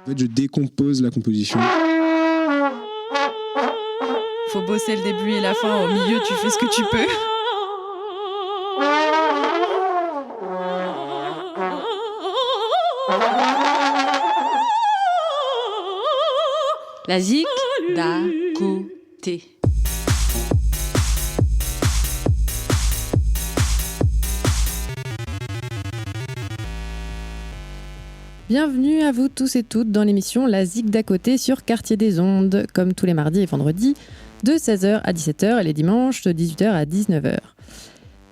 En fait, je décompose la composition. Faut bosser le début et la fin. Au milieu, tu fais ce que tu peux. La zik d'à côté. Bienvenue à vous tous et toutes dans l'émission La Zik d'à côté sur Quartier des Ondes, comme tous les mardis et vendredis, de 16h à 17h et les dimanches de 18h à 19h.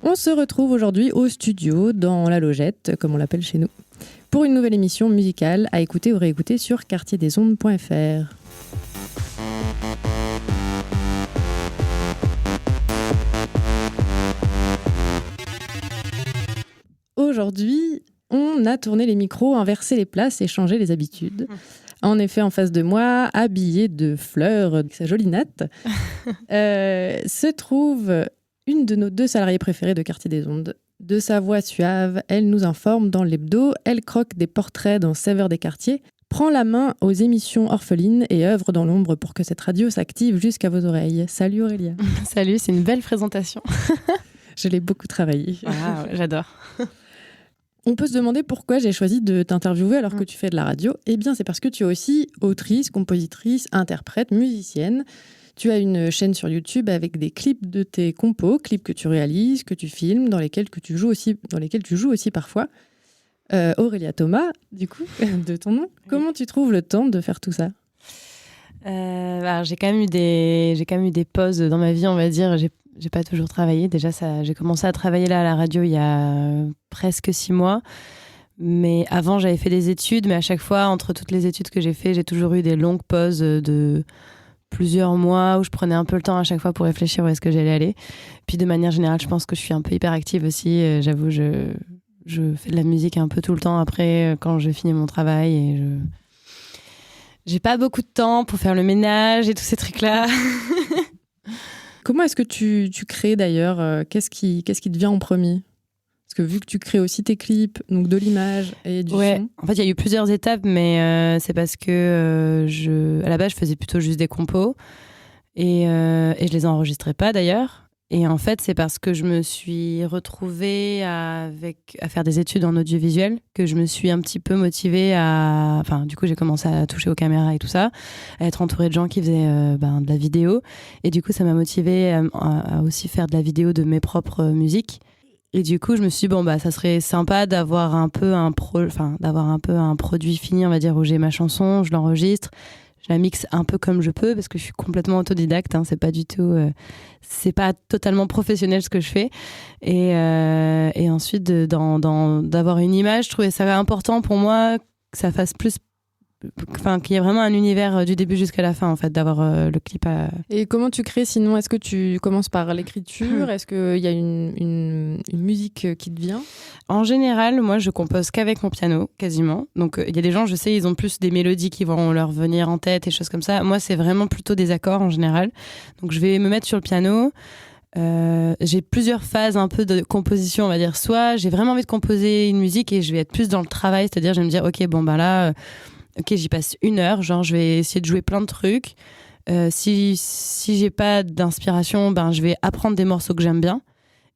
On se retrouve aujourd'hui au studio, dans la logette, comme on l'appelle chez nous, pour une nouvelle émission musicale à écouter ou réécouter sur quartierdesondes.fr. Aujourd'hui, on a tourné les micros, inversé les places et changé les habitudes. En effet, en face de moi, habillée de fleurs, avec sa jolie natte, se trouve une de nos deux salariées préférées de Quartier des Ondes. De sa voix suave, elle nous informe dans l'hebdo, elle croque des portraits dans Saveurs des quartiers, prend la main aux émissions orphelines et œuvre dans l'ombre pour que cette radio s'active jusqu'à vos oreilles. Salut Aurélia. Salut, c'est une belle présentation. Je l'ai beaucoup travaillé. Ah, j'adore. On peut se demander pourquoi j'ai choisi de t'interviewer alors que tu fais de la radio. Eh bien, c'est parce que tu es aussi autrice, compositrice, interprète, musicienne. Tu as une chaîne sur YouTube avec des clips de tes compos, clips que tu réalises, que tu filmes, dans lesquels tu joues aussi parfois. Aurélia Thomas, du coup, de ton nom. Comment tu trouves le temps de faire tout ça ? J'ai quand même eu des pauses dans ma vie, on va dire. J'ai pas toujours travaillé. Déjà, j'ai commencé à travailler là à la radio il y a presque 6 mois. Mais avant, j'avais fait des études. Mais à chaque fois, entre toutes les études que j'ai fait, j'ai toujours eu des longues pauses de plusieurs mois où je prenais un peu le temps à chaque fois pour réfléchir où est-ce que j'allais aller. Puis de manière générale, je pense que je suis un peu hyperactive aussi. J'avoue, je fais de la musique un peu tout le temps après quand je finis mon travail. Et j'ai pas beaucoup de temps pour faire le ménage et tous ces trucs-là. Comment est-ce que tu crées d'ailleurs ? Qu'est-ce qui te vient en premier ? Parce que vu que tu crées aussi tes clips, donc de l'image et du son. En fait, il y a eu plusieurs étapes, mais c'est parce que à la base, je faisais plutôt juste des compos et je les enregistrais pas d'ailleurs. Et en fait, c'est parce que je me suis retrouvée à faire des études en audiovisuel que je me suis un petit peu motivée du coup, j'ai commencé à toucher aux caméras et tout ça, à être entourée de gens qui faisaient de la vidéo. Et du coup, ça m'a motivée à aussi faire de la vidéo de mes propres musiques. Et du coup, je me suis dit, ça serait sympa d'avoir un peu un produit fini, on va dire, où j'ai ma chanson, je l'enregistre. Je la mixe un peu comme je peux parce que je suis complètement autodidacte. C'est pas du tout, c'est pas totalement professionnel ce que je fais. Et ensuite d'avoir une image, je trouvais ça important pour moi que ça fasse plus, qu'il y ait vraiment un univers du début jusqu'à la fin en fait, d'avoir le clip. Et comment tu crées sinon ? Est-ce que tu commences par l'écriture ? Est-ce qu'il y a une musique qui te vient ? En général, moi, je compose qu'avec mon piano, quasiment. Donc, il y a des gens, je sais, ils ont plus des mélodies qui vont leur venir en tête et choses comme ça. Moi, c'est vraiment plutôt des accords en général. Donc, je vais me mettre sur le piano. J'ai plusieurs phases un peu de composition, on va dire. Soit j'ai vraiment envie de composer une musique et je vais être plus dans le travail, c'est-à-dire je vais me dire, j'y passe 1 heure, genre je vais essayer de jouer plein de trucs. Si j'ai pas d'inspiration, je vais apprendre des morceaux que j'aime bien.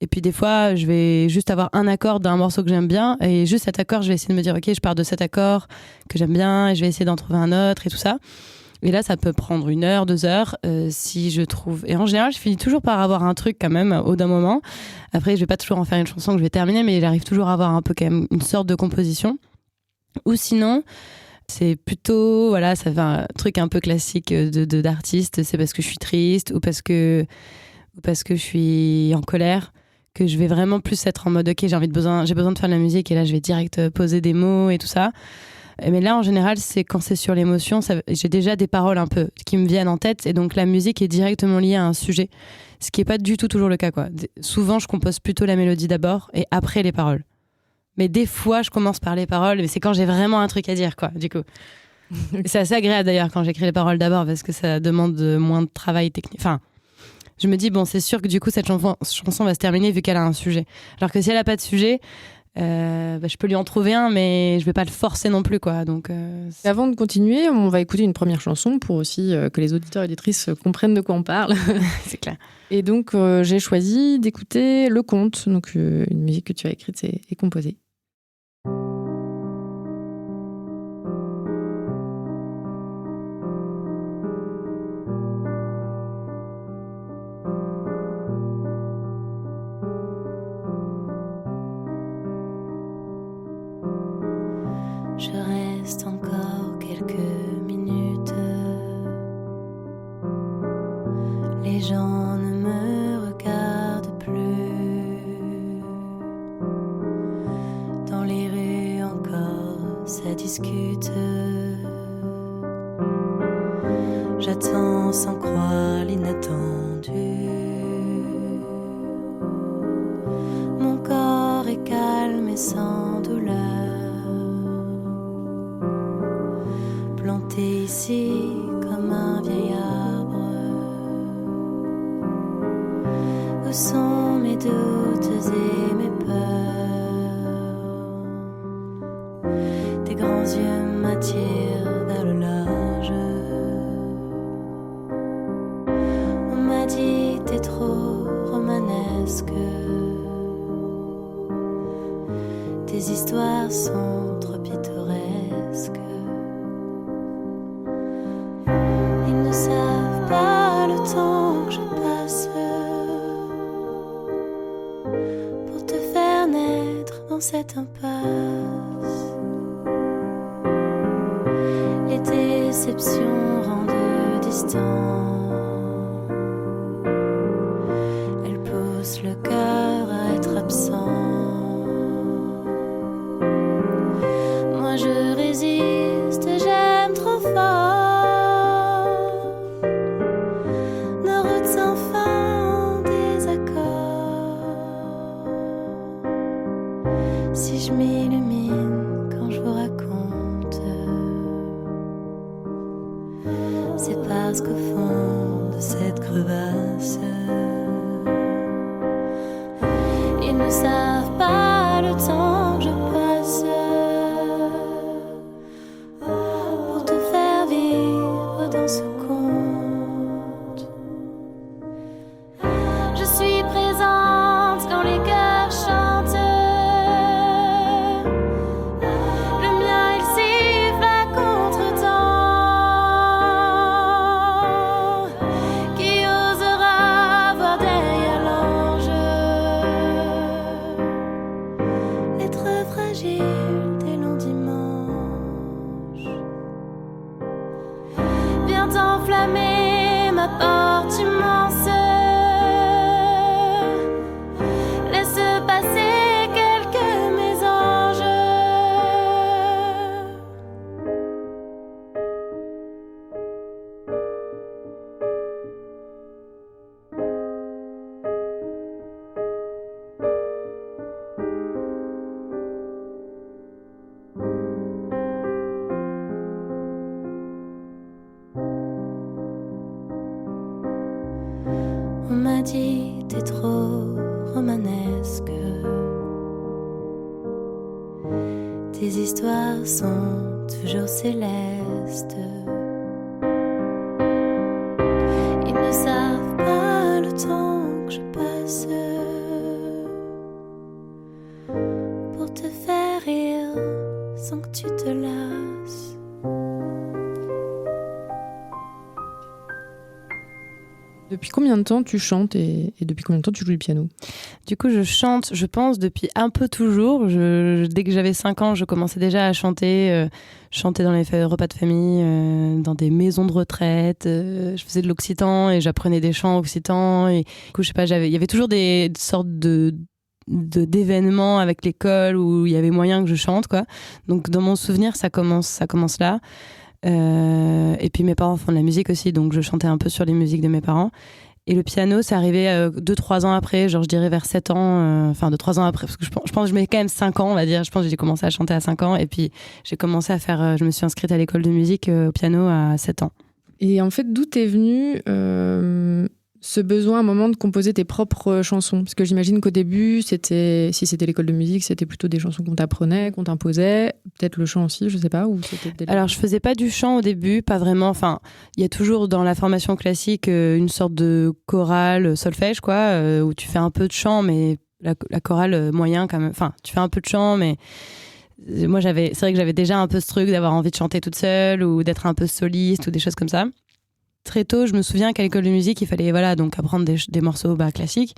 Et puis des fois, je vais juste avoir un accord d'un morceau que j'aime bien et juste cet accord, je vais essayer de me dire je pars de cet accord que j'aime bien et je vais essayer d'en trouver un autre et tout ça. Et là, ça peut prendre 1 heure, 2 heures si je trouve. Et en général, je finis toujours par avoir un truc quand même au d'un moment. Après, je vais pas toujours en faire une chanson que je vais terminer, mais j'arrive toujours à avoir un peu quand même une sorte de composition. Ou sinon, c'est plutôt, ça fait un truc un peu classique d'artiste. C'est parce que je suis triste ou parce que je suis en colère que je vais vraiment plus être en mode j'ai besoin de faire de la musique et là je vais direct poser des mots et tout ça. Mais là en général c'est quand c'est sur l'émotion, j'ai déjà des paroles un peu qui me viennent en tête et donc la musique est directement liée à un sujet, ce qui est pas du tout toujours le cas quoi. Souvent je compose plutôt la mélodie d'abord et après les paroles. Mais des fois je commence par les paroles, mais c'est quand j'ai vraiment un truc à dire quoi du coup. C'est assez agréable d'ailleurs quand j'écris les paroles d'abord parce que ça demande moins de travail technique. Je me dis, c'est sûr que du coup, cette chanson va se terminer vu qu'elle a un sujet. Alors que si elle n'a pas de sujet, je peux lui en trouver un, mais je vais pas le forcer non plus, quoi. Donc, Avant de continuer, on va écouter une première chanson pour aussi que les auditeurs et auditrices comprennent de quoi on parle. c'est clair. Et donc, j'ai choisi d'écouter Le Conte, donc une musique que tu as écrite et composée. Je reste encore quelques minutes. Les gens ne me regardent plus. Dans les rues encore, ça discute. J'attends sans croire l'inattendu. Mon corps est calme et sans douleur. Planté ici comme un vieil arbre. Où sont mes doutes et mes peurs? Tes grands yeux m'attirent vers le large. On m'a dit t'es trop romanesque. Tes histoires sont trop pittoresques. Ils ne savent pas le temps que je passe pour te faire naître dans cette impasse. Les déceptions rendent distant. Elles poussent le cœur à être absent. Moi je résiste, j'aime trop fort. Si je m'illumine quand je vous raconte, c'est parce qu'au fond de cette crevasse, ils ne savent pas le temps que je passe pour te faire vivre dans ce conte. Je suis présente quand les cœurs chantent. Enflammer ma porte immense. Laisse passer quelques mésanges. On m'a dit t'es trop romanesque. Tes histoires sont toujours célestes. Ils ne savent pas le temps que je passe pour te faire rire sans que tu te lasses. Depuis combien de temps tu chantes et depuis combien de temps tu joues du piano? Du coup, je chante, je pense, depuis un peu toujours. Dès que j'avais 5 ans, je commençais déjà à chanter. Chanter dans les repas de famille, dans des maisons de retraite. Je faisais de l'occitan et j'apprenais des chants occitans. Et, du coup, je sais pas, il y avait toujours des sortes d'événements avec l'école où il y avait moyen que je chante, quoi. Donc, dans mon souvenir, ça commence là. Et puis mes parents font de la musique aussi, donc je chantais un peu sur les musiques de mes parents. Et le piano, c'est arrivé 2-3 ans après, genre je dirais vers 7 ans, 2-3 ans après, parce que je pense que je mets quand même 5 ans, on va dire. Je pense que j'ai commencé à chanter à 5 ans, et puis j'ai commencé à faire, je me suis inscrite à l'école de musique au piano à 7 ans. Et en fait, d'où t'es venue ce besoin à un moment de composer tes propres chansons? Parce que j'imagine qu'au début, si c'était l'école de musique, c'était plutôt des chansons qu'on t'apprenait, qu'on t'imposait, peut-être le chant aussi, je sais pas, ou c'était Alors, je faisais pas du chant au début, pas vraiment. Enfin, il y a toujours dans la formation classique une sorte de chorale, solfège, quoi, où tu fais un peu de chant, mais la chorale moyen quand même. Enfin, tu fais un peu de chant, mais moi, c'est vrai que j'avais déjà un peu ce truc d'avoir envie de chanter toute seule ou d'être un peu soliste ou des choses comme ça. Très tôt, je me souviens qu'à l'école de musique, il fallait donc apprendre des morceaux classiques.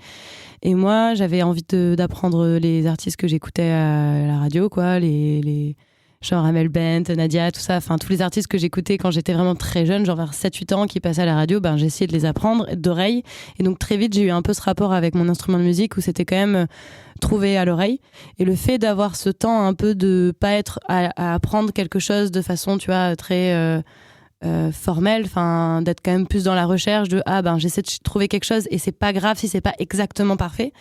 Et moi, j'avais envie d'apprendre les artistes que j'écoutais à la radio, quoi, les genre Amel Bent, Nadia, tout ça, enfin tous les artistes que j'écoutais quand j'étais vraiment très jeune, genre vers 7-8 ans, qui passaient à la radio, j'ai essayé de les apprendre d'oreille. Et donc très vite, j'ai eu un peu ce rapport avec mon instrument de musique où c'était quand même trouvé à l'oreille. Et le fait d'avoir ce temps un peu de pas être à apprendre quelque chose de façon, tu vois, très formelle, enfin d'être quand même plus dans la recherche de j'essaie de trouver quelque chose et c'est pas grave si c'est pas exactement parfait.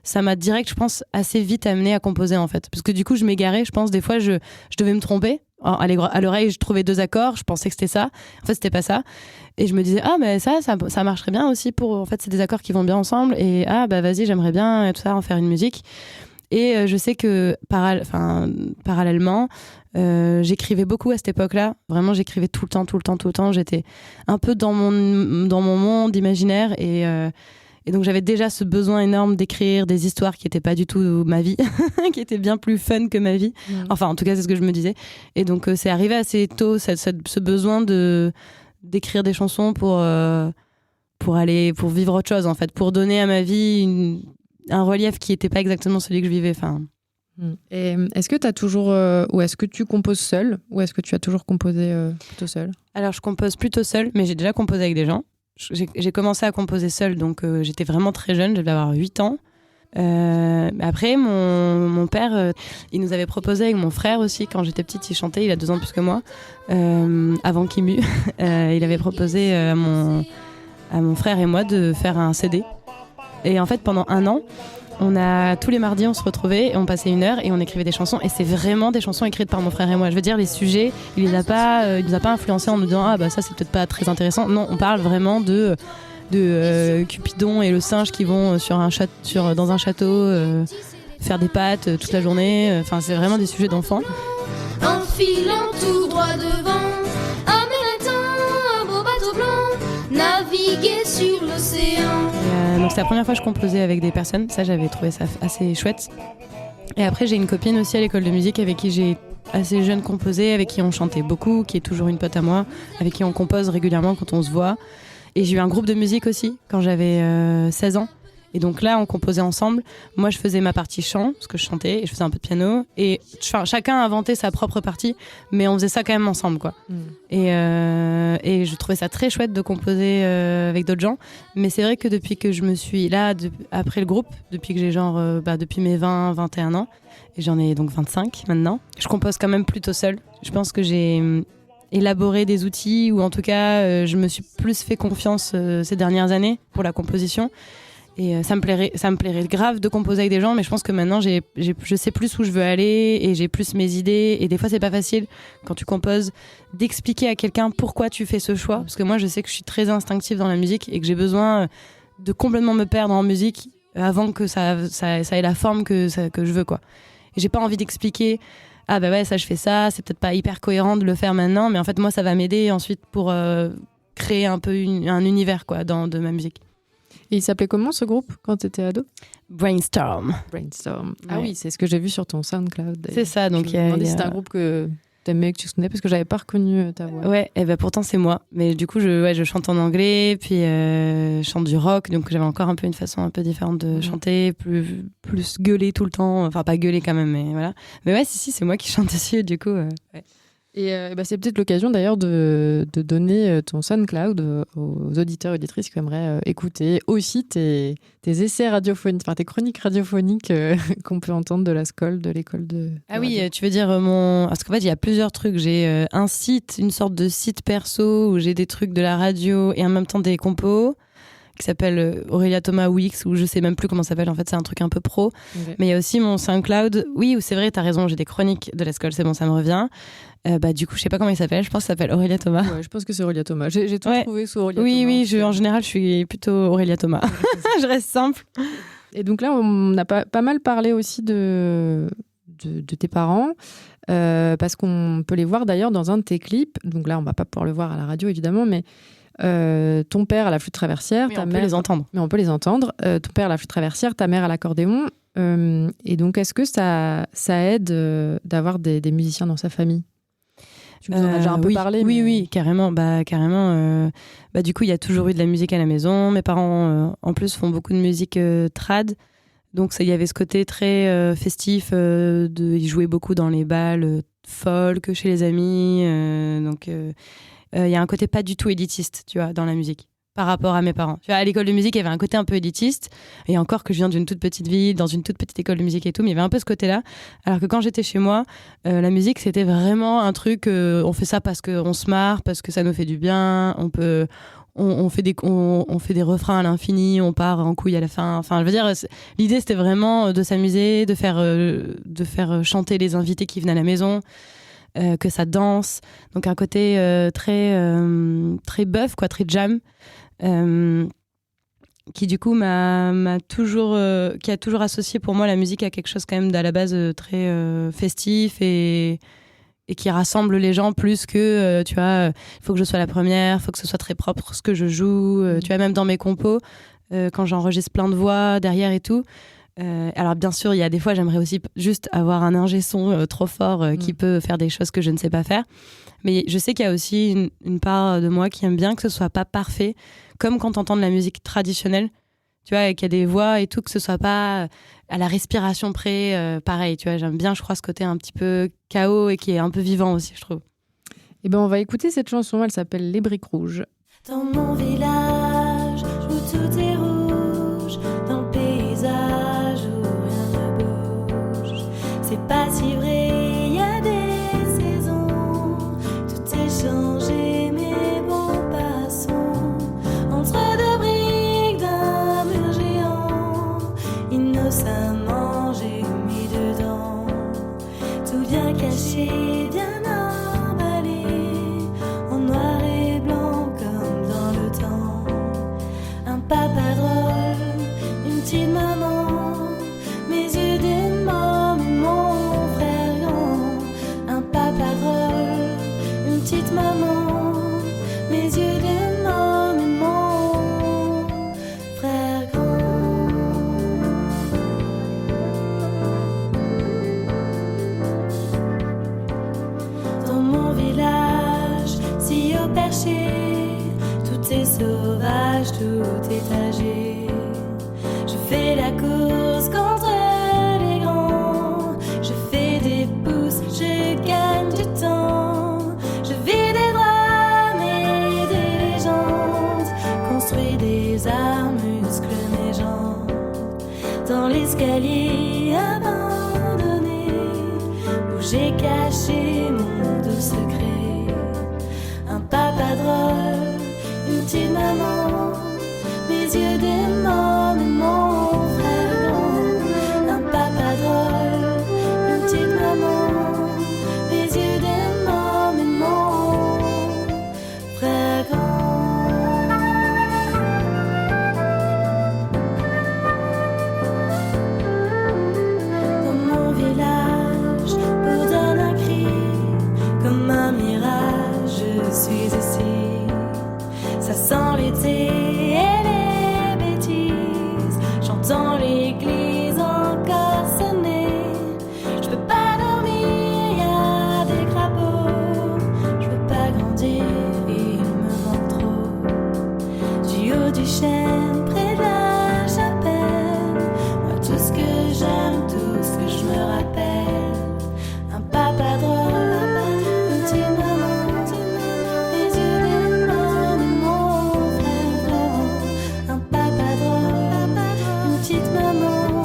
Ça m'a direct, je pense, assez vite amené à composer en fait, parce que du coup je m'égarais, je pense des fois je devais me tromper. À l'oreille je trouvais 2 accords, je pensais que c'était ça, en fait c'était pas ça, et je me disais mais ça marcherait bien aussi pour, en fait c'est des accords qui vont bien ensemble, et vas-y j'aimerais bien tout ça en faire une musique. Et je sais que parallèlement, j'écrivais beaucoup à cette époque-là. Vraiment, j'écrivais tout le temps. J'étais un peu dans mon monde imaginaire. Et donc, j'avais déjà ce besoin énorme d'écrire des histoires qui n'étaient pas du tout ma vie, qui étaient bien plus fun que ma vie. Enfin, en tout cas, c'est ce que je me disais. Et donc, c'est arrivé assez tôt, ce besoin d'écrire des chansons pour vivre autre chose, en fait. Pour donner à ma vie un relief qui n'était pas exactement celui que je vivais. Et est-ce que tu as toujours ou est-ce que tu composes seule, ou est-ce que tu as toujours composé plutôt seule? Alors je compose plutôt seule, mais j'ai déjà composé avec des gens. J'ai commencé à composer seule, donc j'étais vraiment très jeune, je devais avoir 8 ans. Après mon père, il nous avait proposé avec mon frère aussi, quand j'étais petite, il chantait, il a 2 ans plus que moi, avant qu'il mue. Il avait proposé à mon frère et moi de faire un CD. Et en fait, pendant 1 an, tous les mardis, on se retrouvait et on passait 1 heure et on écrivait des chansons. Et c'est vraiment des chansons écrites par mon frère et moi. Je veux dire, les sujets, il nous a pas influencés en nous disant ça c'est peut-être pas très intéressant. Non, on parle vraiment de Cupidon et le singe qui vont dans un château faire des pâtes toute la journée. Enfin, c'est vraiment des sujets d'enfants. En filant tout droit devant, un beau bateau blanc, naviguer sur l'océan. Donc c'est la première fois que je composais avec des personnes, ça j'avais trouvé ça assez chouette. Et après j'ai une copine aussi à l'école de musique avec qui j'ai assez jeune composé, avec qui on chantait beaucoup, qui est toujours une pote à moi, avec qui on compose régulièrement quand on se voit. Et j'ai eu un groupe de musique aussi quand j'avais 16 ans. Et donc là, on composait ensemble. Moi, je faisais ma partie chant, parce que je chantais, et je faisais un peu de piano. Et chacun inventait sa propre partie, mais on faisait ça quand même ensemble, quoi. Et je trouvais ça très chouette de composer avec d'autres gens. Mais c'est vrai que depuis que je me suis là, après le groupe, depuis que j'ai depuis mes 20, 21 ans, et j'en ai donc 25 maintenant, je compose quand même plutôt seule. Je pense que j'ai élaboré des outils, ou en tout cas, je me suis plus fait confiance ces dernières années pour la composition. Et ça me plairait grave de composer avec des gens, mais je pense que maintenant je sais plus où je veux aller et j'ai plus mes idées. Et des fois, c'est pas facile quand tu composes d'expliquer à quelqu'un pourquoi tu fais ce choix. Parce que moi, je sais que je suis très instinctive dans la musique et que j'ai besoin de complètement me perdre en musique avant que ça ait la forme que je veux, quoi. Et j'ai pas envie d'expliquer ça je fais ça, c'est peut-être pas hyper cohérent de le faire maintenant, mais en fait moi ça va m'aider ensuite pour créer un peu un univers, quoi, de ma musique. Et il s'appelait comment ce groupe quand tu étais ado? Brainstorm. Ah oui, c'est ce que j'ai vu sur ton SoundCloud. C'est ça, donc c'est un groupe que t'aimais, que tu connais, parce que j'avais pas reconnu ta voix. Ouais, et pourtant c'est moi. Mais du coup, je chante en anglais, puis je chante du rock, donc j'avais encore un peu une façon un peu différente de chanter, plus gueuler tout le temps. Enfin, pas gueuler quand même, mais voilà. Mais ouais, si, c'est moi qui chante dessus, du coup. Ouais. Et c'est peut-être l'occasion d'ailleurs de donner ton SoundCloud aux auditeurs et auditrices qui aimeraient écouter aussi tes essais radiophoniques, enfin tes chroniques radiophoniques qu'on peut entendre de la SCOL, de l'école de oui, tu veux dire parce qu'en fait il y a plusieurs trucs. J'ai un site, une sorte de site perso où j'ai des trucs de la radio et en même temps des compos qui s'appelle Aurélia Thomas Wix, ou je sais même plus comment ça s'appelle, en fait c'est un truc un peu pro. Ok. Mais il y a aussi mon SoundCloud, oui, où c'est vrai, t'as raison, j'ai des chroniques de l'escole, c'est bon, ça me revient. Du coup, je sais pas comment il s'appelle, je pense que ça s'appelle Aurélia Thomas. Ouais, je pense que c'est Aurélia Thomas. J'ai tout Ouais. trouvé sous Aurélia Oui, Thomas. oui, en général, je suis plutôt Aurélia Thomas. Je reste simple. Et donc là, on a pas mal parlé aussi de tes parents, parce qu'on peut les voir d'ailleurs dans un de tes clips. Donc là, on va pas pouvoir le voir à la radio, évidemment, mais ton père à la flûte traversière, Mais ta on peut mère... les entendre. Mais on peut les entendre. Ton père à la flûte traversière, ta mère à l'accordéon. Et donc, est-ce que ça aide d'avoir des musiciens dans sa famille? Tu nous en as déjà un peu oui, parlé. Oui, mais... oui, carrément. Du coup, il y a toujours eu de la musique à la maison. Mes parents, en plus, font beaucoup de musique trad. Donc, il y avait ce côté très festif. Ils jouaient beaucoup dans les bals folk, chez les amis. Il y a un côté pas du tout élitiste, tu vois, dans la musique, par rapport à mes parents. Tu vois, à l'école de musique, il y avait un côté un peu élitiste. Et encore que je viens d'une toute petite ville, dans une toute petite école de musique et tout, mais il y avait un peu ce côté-là. Alors que quand j'étais chez moi, la musique, c'était vraiment un truc, on fait ça parce qu'on se marre, parce que ça nous fait du bien, on fait des refrains à l'infini, on part en couille à la fin. Enfin, je veux dire, l'idée, c'était vraiment de s'amuser, de faire chanter les invités qui venaient à la maison, que ça danse. Donc un côté très bœuf, quoi, très jam. Qui du coup qui a toujours associé pour moi la musique à quelque chose quand même d'à la base très festif et qui rassemble les gens plus que tu vois, il faut que je sois la première, il faut que ce soit très propre ce que je joue, tu vois, même dans mes compos, quand j'enregistre plein de voix derrière et tout. Alors bien sûr, il y a des fois j'aimerais aussi juste avoir un ingé son trop fort qui peut faire des choses que je ne sais pas faire. Mais je sais qu'il y a aussi une part de moi qui aime bien que ce soit pas parfait, comme quand t'entends de la musique traditionnelle, tu vois, et qu'il y a des voix et tout, que ce soit pas à la respiration près, pareil, tu vois, j'aime bien, je crois, ce côté un petit peu chaos et qui est un peu vivant aussi, je trouve. Et ben, on va écouter cette chanson, elle s'appelle Les Briques Rouges. Dans mon village où tout est rouge, dans le paysage où rien ne bouge, c'est pas si vrai, y a des saisons, tout est changé, mais bon, passons. Entre deux briques d'un mur géant, innocemment j'ai mis dedans, tout bien caché, bien emballé, en noir et blanc comme dans le temps. Un papa drôle, une petite maman, mes yeux dément, mon frère grand. Un papa drôle, une petite maman, mes yeux dément, mon frère grand. Dans mon village, si au perché, tout est sauvage, tout est âgé. Je fais la course contre les grands, je fais des pouces, je gagne du temps. Je vis des drames et des légendes, construis des armes, muscle mes jambes. Dans l'escalier abandonné, où j'ai caché mon doux secret. Un papa drôle, une petite maman, mes yeux dément, mon frère grand. Un papa drôle, une petite maman, mes yeux dément, mon frère grand. Dans mon village, bourdonne un cri, comme un mirage, je suis ici. Ça sent l'été et les bêtises, j'entends l'église encore sonner. Je peux pas dormir, y a des crapauds, je peux pas grandir, il me manque trop. Du haut du chêne, près de la chapelle, moi tout ce que j'aime, tout ce que je me rappelle. Un papa drôle, une petite maman, mes yeux dément, mon frère grand. Un papa drôle, une petite maman,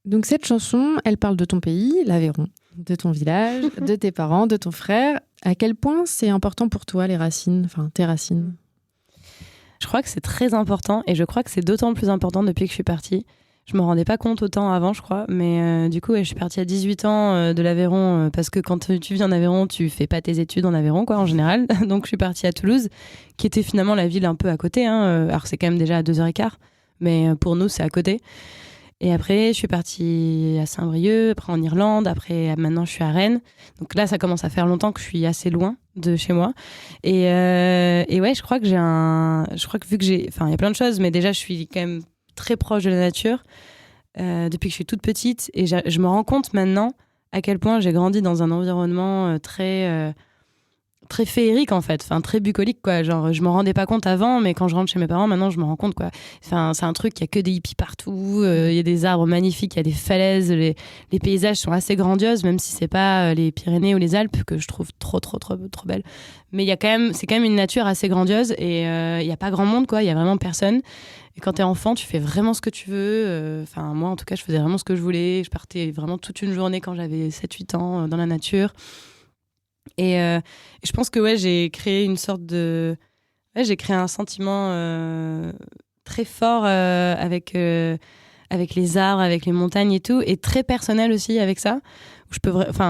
Donc cette chanson, elle parle de ton pays, l'Aveyron, de ton village, de tes parents, de ton frère. À quel point c'est important pour toi les racines, enfin tes racines? Je crois que c'est très important et je crois que c'est d'autant plus important depuis que je suis partie. Je me rendais pas compte autant avant, je crois, mais du coup, je suis partie à 18 ans de l'Aveyron parce que quand tu vis en Aveyron, tu fais pas tes études en Aveyron, quoi, en général. Donc je suis partie à Toulouse, qui était finalement la ville un peu à côté. Alors c'est quand même déjà à 2h15, mais pour nous, c'est à côté. Et après, je suis partie à Saint-Brieuc, après en Irlande, après maintenant je suis à Rennes. Donc là, ça commence à faire longtemps que je suis assez loin de chez moi. Et ouais, je crois que vu que enfin, il y a plein de choses, mais déjà, je suis quand même très proche de la nature depuis que je suis toute petite. Et je me rends compte maintenant à quel point j'ai grandi dans un environnement très féerique en fait, enfin très bucolique quoi, genre je m'en rendais pas compte avant mais quand je rentre chez mes parents maintenant je me rends compte quoi, enfin c'est un truc, il y a que des hippies partout, il y a des arbres magnifiques, il y a des falaises, les paysages sont assez grandioses même si c'est pas les Pyrénées ou les Alpes que je trouve trop belles, mais c'est quand même une nature assez grandiose et il y a pas grand monde quoi, il y a vraiment personne. Et quand t'es enfant, tu fais vraiment ce que tu veux. Enfin, moi, en tout cas, je faisais vraiment ce que je voulais. Je partais vraiment toute une journée quand j'avais 7-8 ans dans la nature. Et je pense que ouais, j'ai créé une sorte de... Ouais, j'ai créé un sentiment très fort avec les arbres, avec les montagnes et tout, et très personnel aussi avec ça. Où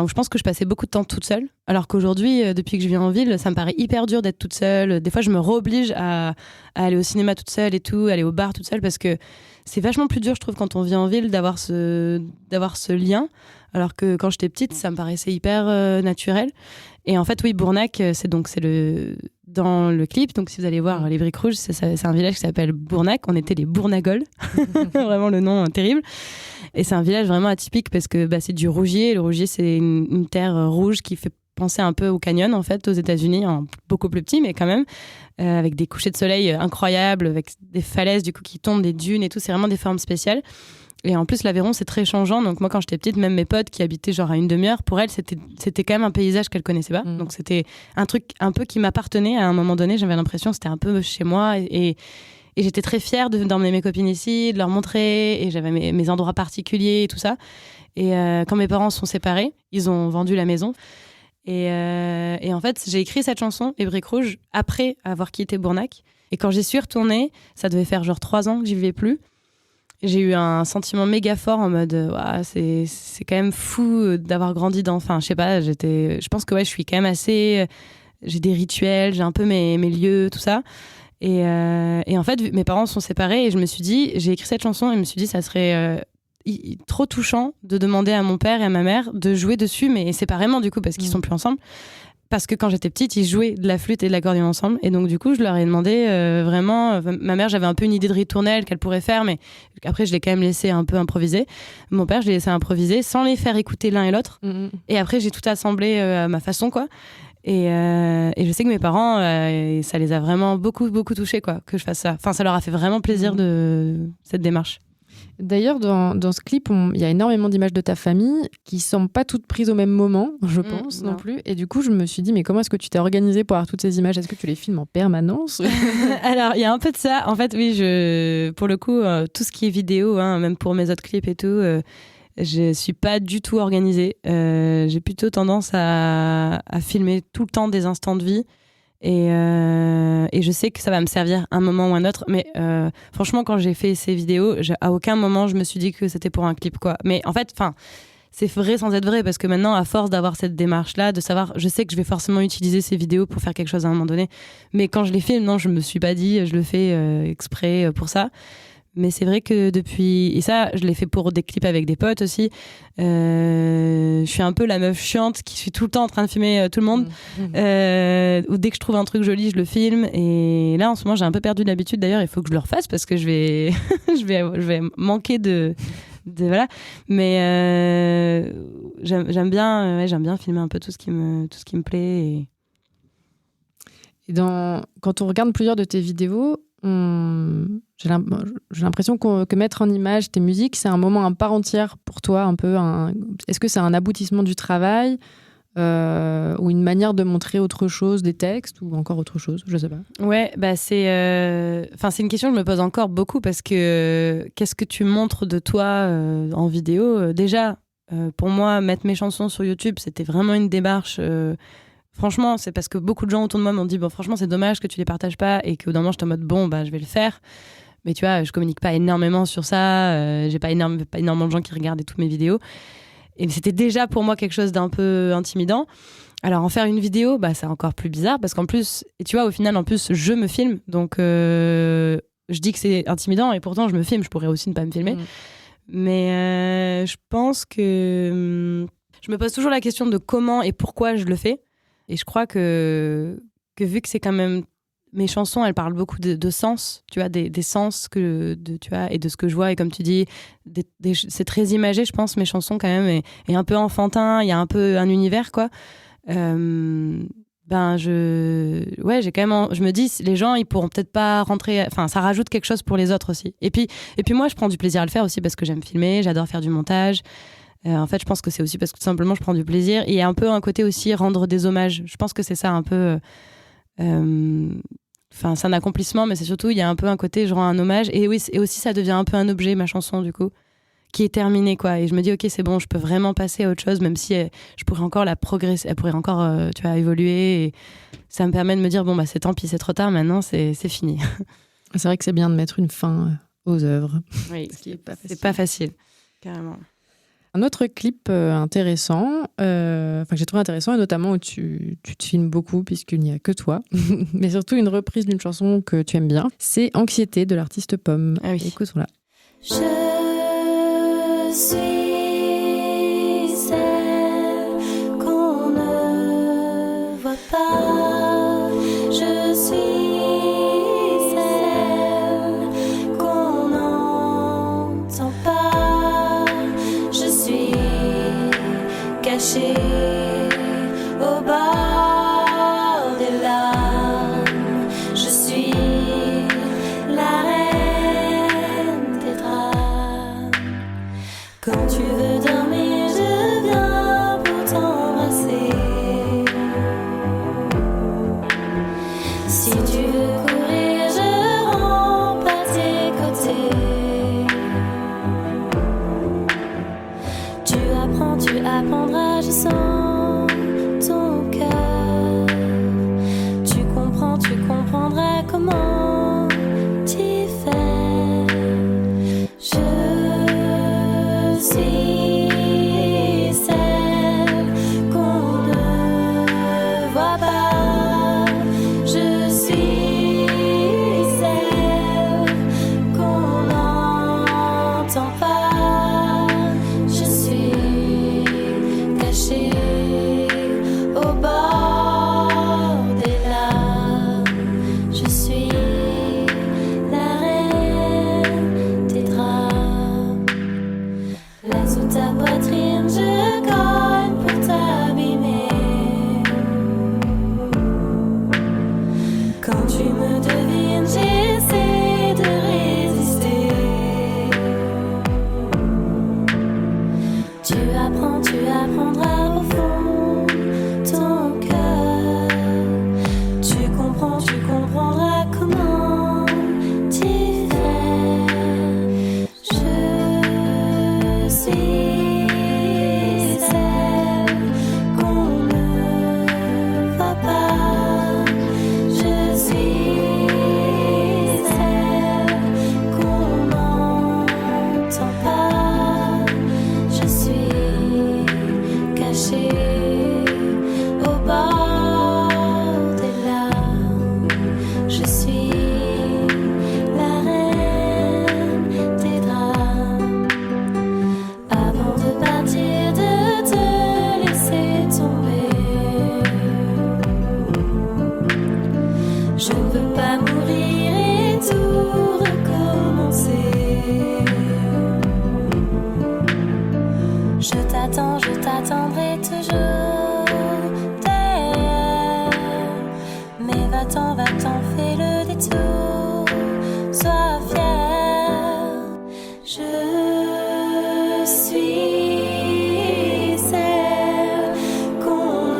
je pense que je passais beaucoup de temps toute seule, alors qu'aujourd'hui, depuis que je vis en ville, ça me paraît hyper dur d'être toute seule. Des fois, je me réoblige à aller au cinéma toute seule et tout, aller au bar toute seule, parce que c'est vachement plus dur, je trouve, quand on vit en ville, d'avoir ce lien. Alors que quand j'étais petite, ça me paraissait hyper naturel. Et en fait, oui, Bournac, c'est dans le clip. Donc, si vous allez voir les Briques Rouges, c'est un village qui s'appelle Bournac. On était les Bournagols. Vraiment le nom terrible. Et c'est un village vraiment atypique parce que c'est du rougier. Le rougier, c'est une terre rouge qui fait penser un peu au canyon, en fait, aux États-Unis, beaucoup plus petit, mais quand même, avec des couchers de soleil incroyables, avec des falaises, du coup, qui tombent, des dunes et tout. C'est vraiment des formes spéciales. Et en plus, l'Aveyron, c'est très changeant. Donc moi, quand j'étais petite, même mes potes qui habitaient genre à une demi-heure, pour elles, c'était quand même un paysage qu'elles connaissaient pas. Donc c'était un truc un peu qui m'appartenait à un moment donné. J'avais l'impression que c'était un peu chez moi. Et j'étais très fière d'emmener mes copines ici, de leur montrer. Et j'avais mes endroits particuliers et tout ça. Et quand mes parents se sont séparés, ils ont vendu la maison. Et en fait, j'ai écrit cette chanson, Les Briques Rouges, après avoir quitté Bournac. Et quand j'y suis retournée, ça devait faire genre 3 ans que j'y vivais plus. J'ai eu un sentiment méga fort en mode c'est quand même fou d'avoir grandi dans... Enfin, je sais pas, je pense que ouais, je suis quand même assez... J'ai des rituels, j'ai un peu mes lieux, tout ça. Et en fait, mes parents sont séparés et je me suis dit... J'ai écrit cette chanson et je me suis dit ça serait trop touchant de demander à mon père et à ma mère de jouer dessus, mais séparément du coup, parce qu'ils sont plus ensemble. Parce que quand j'étais petite, ils jouaient de la flûte et de l'accordéon ensemble. Et donc, du coup, je leur ai demandé vraiment... ma mère, j'avais un peu une idée de ritournelle qu'elle pourrait faire, mais après, je l'ai quand même laissé un peu improviser. Mon père, je l'ai laissé improviser sans les faire écouter l'un et l'autre. Et après, j'ai tout assemblé à ma façon, quoi. Et je sais que mes parents, ça les a vraiment beaucoup touchés, quoi, que je fasse ça. Enfin, ça leur a fait vraiment plaisir de cette démarche. D'ailleurs, dans ce clip, il y a énormément d'images de ta famille qui ne sont pas toutes prises au même moment, je pense, non plus. Et du coup, je me suis dit, mais comment est-ce que tu t'es organisée pour avoir toutes ces images ? Est-ce que tu les filmes en permanence ? Alors, il y a un peu de ça. En fait, oui, pour le coup, tout ce qui est vidéo, même pour mes autres clips et tout, je suis pas du tout organisée. J'ai plutôt tendance à filmer tout le temps des instants de vie. Et je sais que ça va me servir un moment ou un autre, mais franchement, quand j'ai fait ces vidéos, à aucun moment je me suis dit que c'était pour un clip, quoi. Mais en fait, c'est vrai sans être vrai, parce que maintenant, à force d'avoir cette démarche-là, de savoir, je sais que je vais forcément utiliser ces vidéos pour faire quelque chose à un moment donné, mais quand je les filme, non, je me suis pas dit, je le fais exprès pour ça. Mais c'est vrai que depuis... Et ça, je l'ai fait pour des clips avec des potes aussi. Je suis un peu la meuf chiante qui suis tout le temps en train de filmer tout le monde. Ou dès que je trouve un truc joli, je le filme. Et là, en ce moment, j'ai un peu perdu l'habitude. D'ailleurs, il faut que je le refasse parce que je vais manquer de voilà. Mais j'aime bien filmer un peu tout ce qui me plaît. Et quand on regarde plusieurs de tes vidéos, j'ai l'impression que mettre en image tes musiques, c'est un moment à part entière pour toi, un peu. Est-ce que c'est un aboutissement du travail ? ou une manière de montrer autre chose, des textes ou encore autre chose, je sais pas. Ouais, c'est une question que je me pose encore beaucoup parce que qu'est-ce que tu montres de toi en vidéo déjà, pour moi, mettre mes chansons sur YouTube, c'était vraiment une démarche. Franchement, c'est parce que beaucoup de gens autour de moi m'ont dit franchement, c'est dommage que tu les partages pas et qu'au bout d'un moment, j'étais en mode je vais le faire. Mais tu vois, je communique pas énormément sur ça. J'ai pas énormément de gens qui regardaient toutes mes vidéos. Et c'était déjà pour moi quelque chose d'un peu intimidant. Alors en faire une vidéo, c'est encore plus bizarre parce qu'en plus, et tu vois, au final, en plus, je me filme. Donc je dis que c'est intimidant et pourtant je me filme. Je pourrais aussi ne pas me filmer. Mais je pense que je me pose toujours la question de comment et pourquoi je le fais. Et je crois que vu que c'est quand même... Mes chansons, elles parlent beaucoup de sens, tu vois, des sens tu vois, et de ce que je vois. Et comme tu dis, c'est très imagé, je pense, mes chansons quand même, et un peu enfantin, il y a un peu un univers, quoi. J'ai quand même... je me dis, les gens, ils pourront peut-être pas rentrer... Enfin, ça rajoute quelque chose pour les autres aussi. Et puis moi, je prends du plaisir à le faire aussi parce que j'aime filmer, j'adore faire du montage. En fait, je pense que c'est aussi parce que tout simplement, je prends du plaisir. Et il y a un peu un côté aussi rendre des hommages. Je pense que c'est ça un peu... c'est un accomplissement, mais c'est surtout, il y a un peu un côté, je rends un hommage. Et oui, et aussi, ça devient un peu un objet, ma chanson, du coup, qui est terminée, quoi. Et je me dis, ok, c'est bon, je peux vraiment passer à autre chose, même si je pourrais encore la progresser, elle pourrait encore, tu vois, évoluer. Et ça me permet de me dire, c'est tant pis, c'est trop tard, maintenant, c'est fini. C'est vrai que c'est bien de mettre une fin aux œuvres. Oui, c'est pas facile, carrément. Un autre clip intéressant, que j'ai trouvé intéressant, et notamment où tu te filmes beaucoup puisqu'il n'y a que toi, mais surtout une reprise d'une chanson que tu aimes bien, c'est Anxiété de l'artiste Pomme. Ah oui. Écoutons-la. Je suis celle qu'on ne voit pas. Je suis celle qu'on n'entend pas. Je suis cachée au bord des larmes. Je suis la reine des draps. Quand tu veux dormir, je viens pour t'embrasser. Si tu veux courir, je rampe à tes côtés. Tu apprendras, je sens ton cœur. Tu comprendras comment t'y faire. Je suis celle qu'on ne voit pas. Je suis celle qu'on n'entend pas. Je suis cachée au bord des larmes. Je suis la reine des draps. Là sous ta poitrine, je cogne pour t'abîmer. Quand tu me devines, j'essaie de résister. Tu apprendras au fond ton cœur. Tu comprendras comment t'y faire. Je suis celle qu'on ne voit pas. Je suis celle qu'on n'entend pas. Je suis cachée au bord des larmes. Je suis la reine des draps. Avant de partir, de te laisser tomber. Je ne veux pas mourir et tout recommencer. Je t'attendrai toujours derrière. Mais va-t'en, fais le détour. Sois fier. Je suis celle qu'on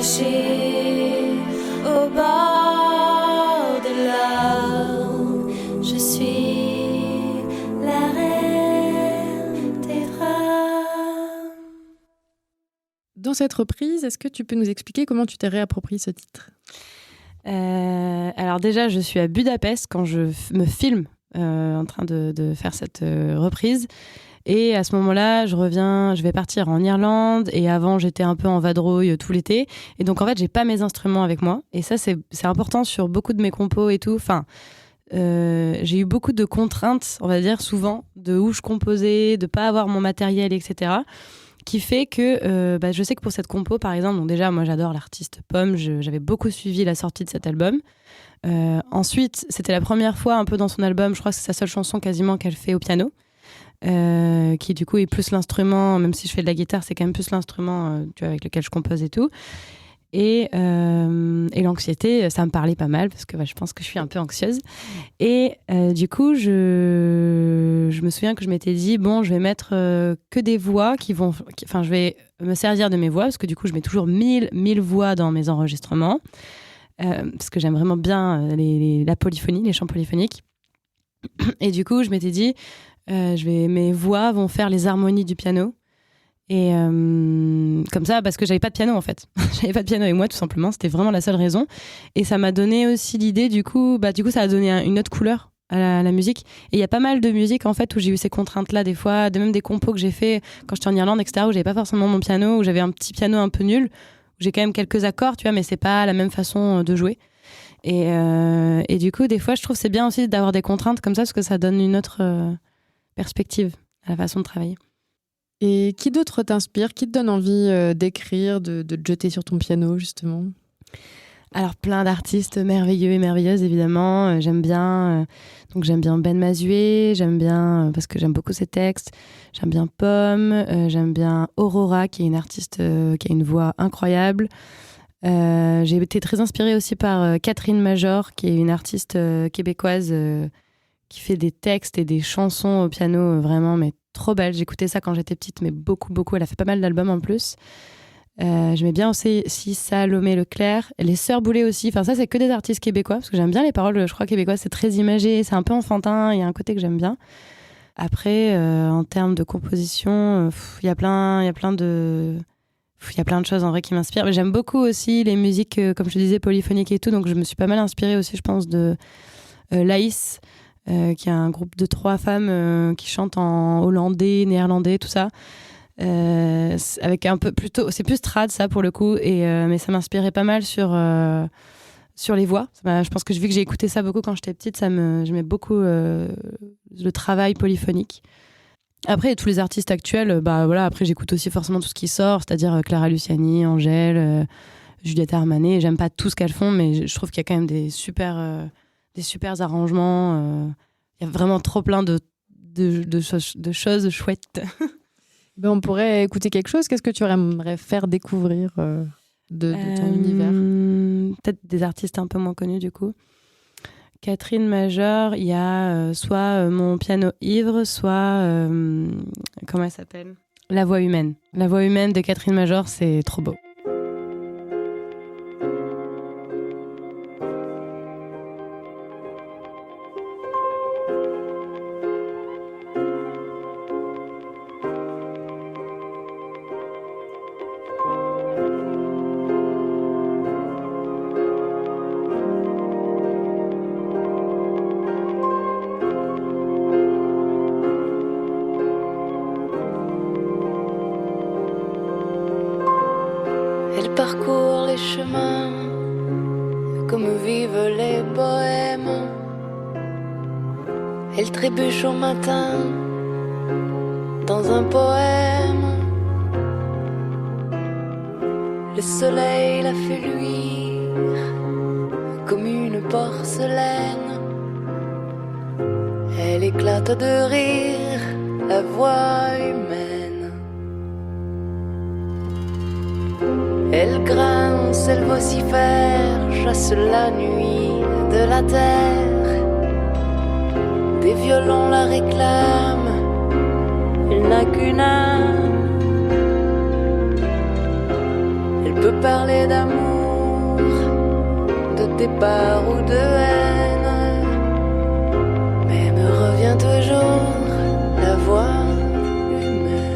caché au bord de l'or. Je suis la reine des drames. Dans cette reprise, est-ce que tu peux nous expliquer comment tu t'es réapproprié ce titre ? Alors déjà, je suis à Budapest quand je me filme en train de faire cette reprise. Et à ce moment-là, je vais partir en Irlande. Et avant, j'étais un peu en vadrouille tout l'été. Et donc, en fait, j'ai pas mes instruments avec moi. Et ça, c'est important sur beaucoup de mes compos et tout. Enfin, j'ai eu beaucoup de contraintes, on va dire, souvent, de où je composais, de pas avoir mon matériel, etc. Qui fait que je sais que pour cette compo, par exemple, donc déjà, moi, j'adore l'artiste Pomme. J'avais beaucoup suivi la sortie de cet album. Ensuite, c'était la première fois un peu dans son album, je crois que c'est sa seule chanson quasiment qu'elle fait au piano. Qui du coup est plus l'instrument, même si je fais de la guitare, c'est quand même plus l'instrument avec lequel je compose et tout. Et l'anxiété, ça me parlait pas mal parce que je pense que je suis un peu anxieuse. Et du coup, je me souviens que je m'étais dit, bon, je vais mettre que des voix je vais me servir de mes voix parce que du coup, je mets toujours 1000 voix dans mes enregistrements parce que j'aime vraiment bien la polyphonie, les chants polyphoniques. Et du coup, je m'étais dit, mes voix vont faire les harmonies du piano. Et comme ça, parce que j'avais pas de piano en fait. J'avais pas de piano avec moi tout simplement, c'était vraiment la seule raison. Et ça m'a donné aussi l'idée, du coup ça a donné une autre couleur à la musique. Et il y a pas mal de musique en fait où j'ai eu ces contraintes-là des fois, même des compos que j'ai fait quand j'étais en Irlande, etc., où j'avais pas forcément mon piano, où j'avais un petit piano un peu nul, où j'ai quand même quelques accords, tu vois, mais c'est pas la même façon de jouer. Et du coup, des fois, je trouve que c'est bien aussi d'avoir des contraintes comme ça parce que ça donne une autre perspective à la façon de travailler. Et qui d'autre t'inspire ? Qui te donne envie d'écrire, de te jeter sur ton piano, justement ? Alors, plein d'artistes merveilleux et merveilleuses, évidemment. J'aime bien Ben Mazué, j'aime bien, parce que j'aime beaucoup ses textes. J'aime bien Pomme, j'aime bien Aurora, qui est une artiste qui a une voix incroyable. J'ai été très inspirée aussi par Catherine Major, qui est une artiste québécoise qui fait des textes et des chansons au piano vraiment, mais trop belles. J'écoutais ça quand j'étais petite, mais beaucoup, beaucoup. Elle a fait pas mal d'albums en plus. J'aimais bien aussi Salomé Leclerc. Et les Sœurs Boulay aussi. Enfin, ça, c'est que des artistes québécois, parce que j'aime bien les paroles, je crois, québécoises. C'est très imagé, c'est un peu enfantin. Il y a un côté que j'aime bien. Après, en termes de composition, il y a plein de choses en vrai qui m'inspirent. Mais j'aime beaucoup aussi les musiques, comme je te disais, polyphoniques et tout. Donc, je me suis pas mal inspirée aussi, je pense, de Laïs, qui est un groupe de 3 femmes qui chantent en hollandais, néerlandais, tout ça. Avec un peu plutôt, c'est plus trad ça pour le coup, mais ça m'inspirait pas mal sur les voix. Je pense que vu que j'ai écouté ça beaucoup quand j'étais petite, j'aimais beaucoup le travail polyphonique. Après, tous les artistes actuels, après j'écoute aussi forcément tout ce qui sort, c'est-à-dire Clara Luciani, Angèle, Juliette Armanet. J'aime pas tout ce qu'elles font, mais je trouve qu'il y a quand même des super arrangements. Il y a vraiment trop plein de choses chouettes. On pourrait écouter quelque chose. Qu'est-ce que tu aimerais faire découvrir de ton univers ? Peut-être des artistes un peu moins connus du coup. Catherine Major, il y a soit Mon piano ivre, soit comment elle s'appelle ? La voix humaine. La voix humaine de Catherine Major, c'est trop beau. Elle parcourt les chemins comme vivent les bohèmes. Elle trébuche au matin dans un poème. Le soleil la fait luire comme une porcelaine. Elle éclate de rire, la voix humaine. Elle grince, elle vocifère, chasse la nuit de la terre. Des violons la réclament, elle n'a qu'une âme. Elle peut parler d'amour départ ou de haine, mais me revient toujours la voix humaine.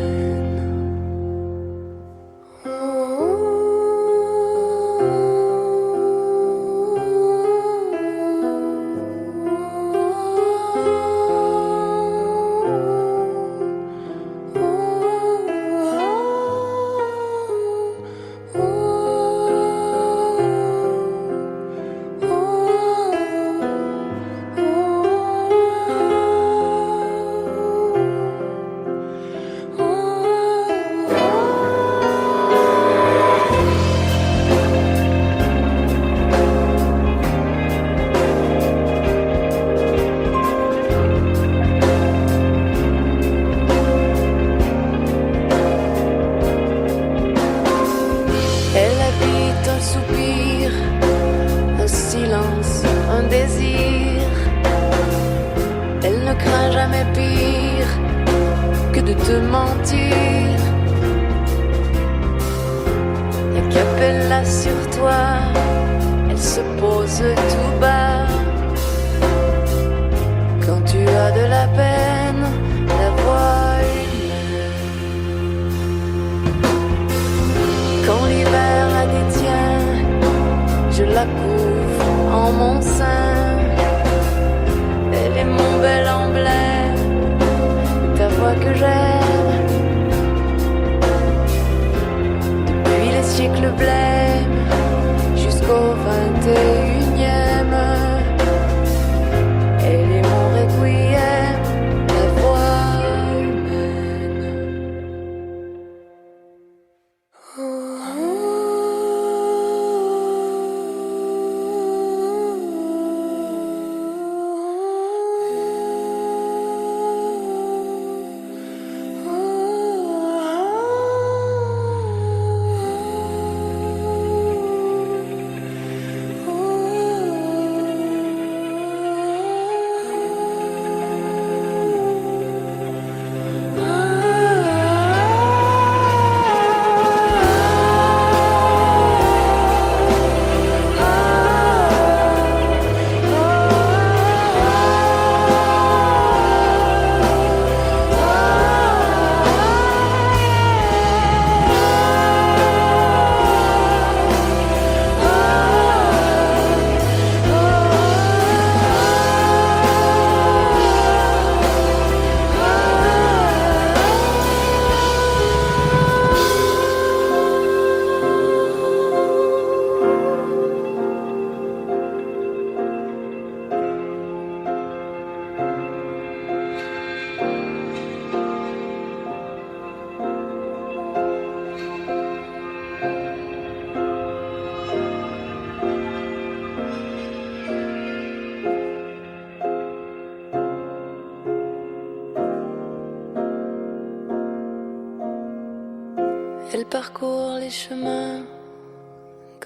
Elle parcourt les chemins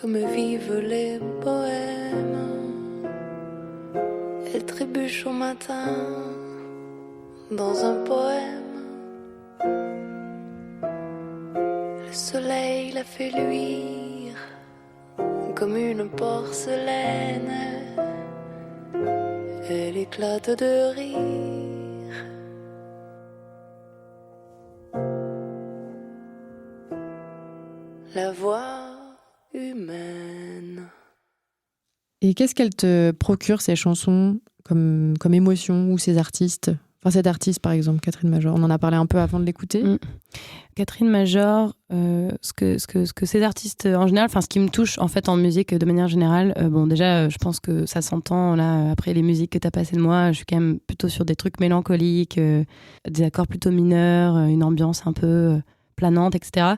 comme vivent les bohèmes. Elle trébuche au matin dans un poème. Le soleil la fait luire comme une porcelaine. Elle éclate de rire. La voix humaine. Et qu'est-ce qu'elle te procure, ces chansons, comme émotion, ou ces artistes ? Enfin, cette artiste, par exemple, Catherine Major, on en a parlé un peu avant de l'écouter. Catherine Major, ce que ces artistes, en général, enfin, ce qui me touche, en fait, en musique, de manière générale, bon, déjà, je pense que ça s'entend, là, après les musiques que t'as passées de moi, je suis quand même plutôt sur des trucs mélancoliques, des accords plutôt mineurs, une ambiance un peu planante, etc.,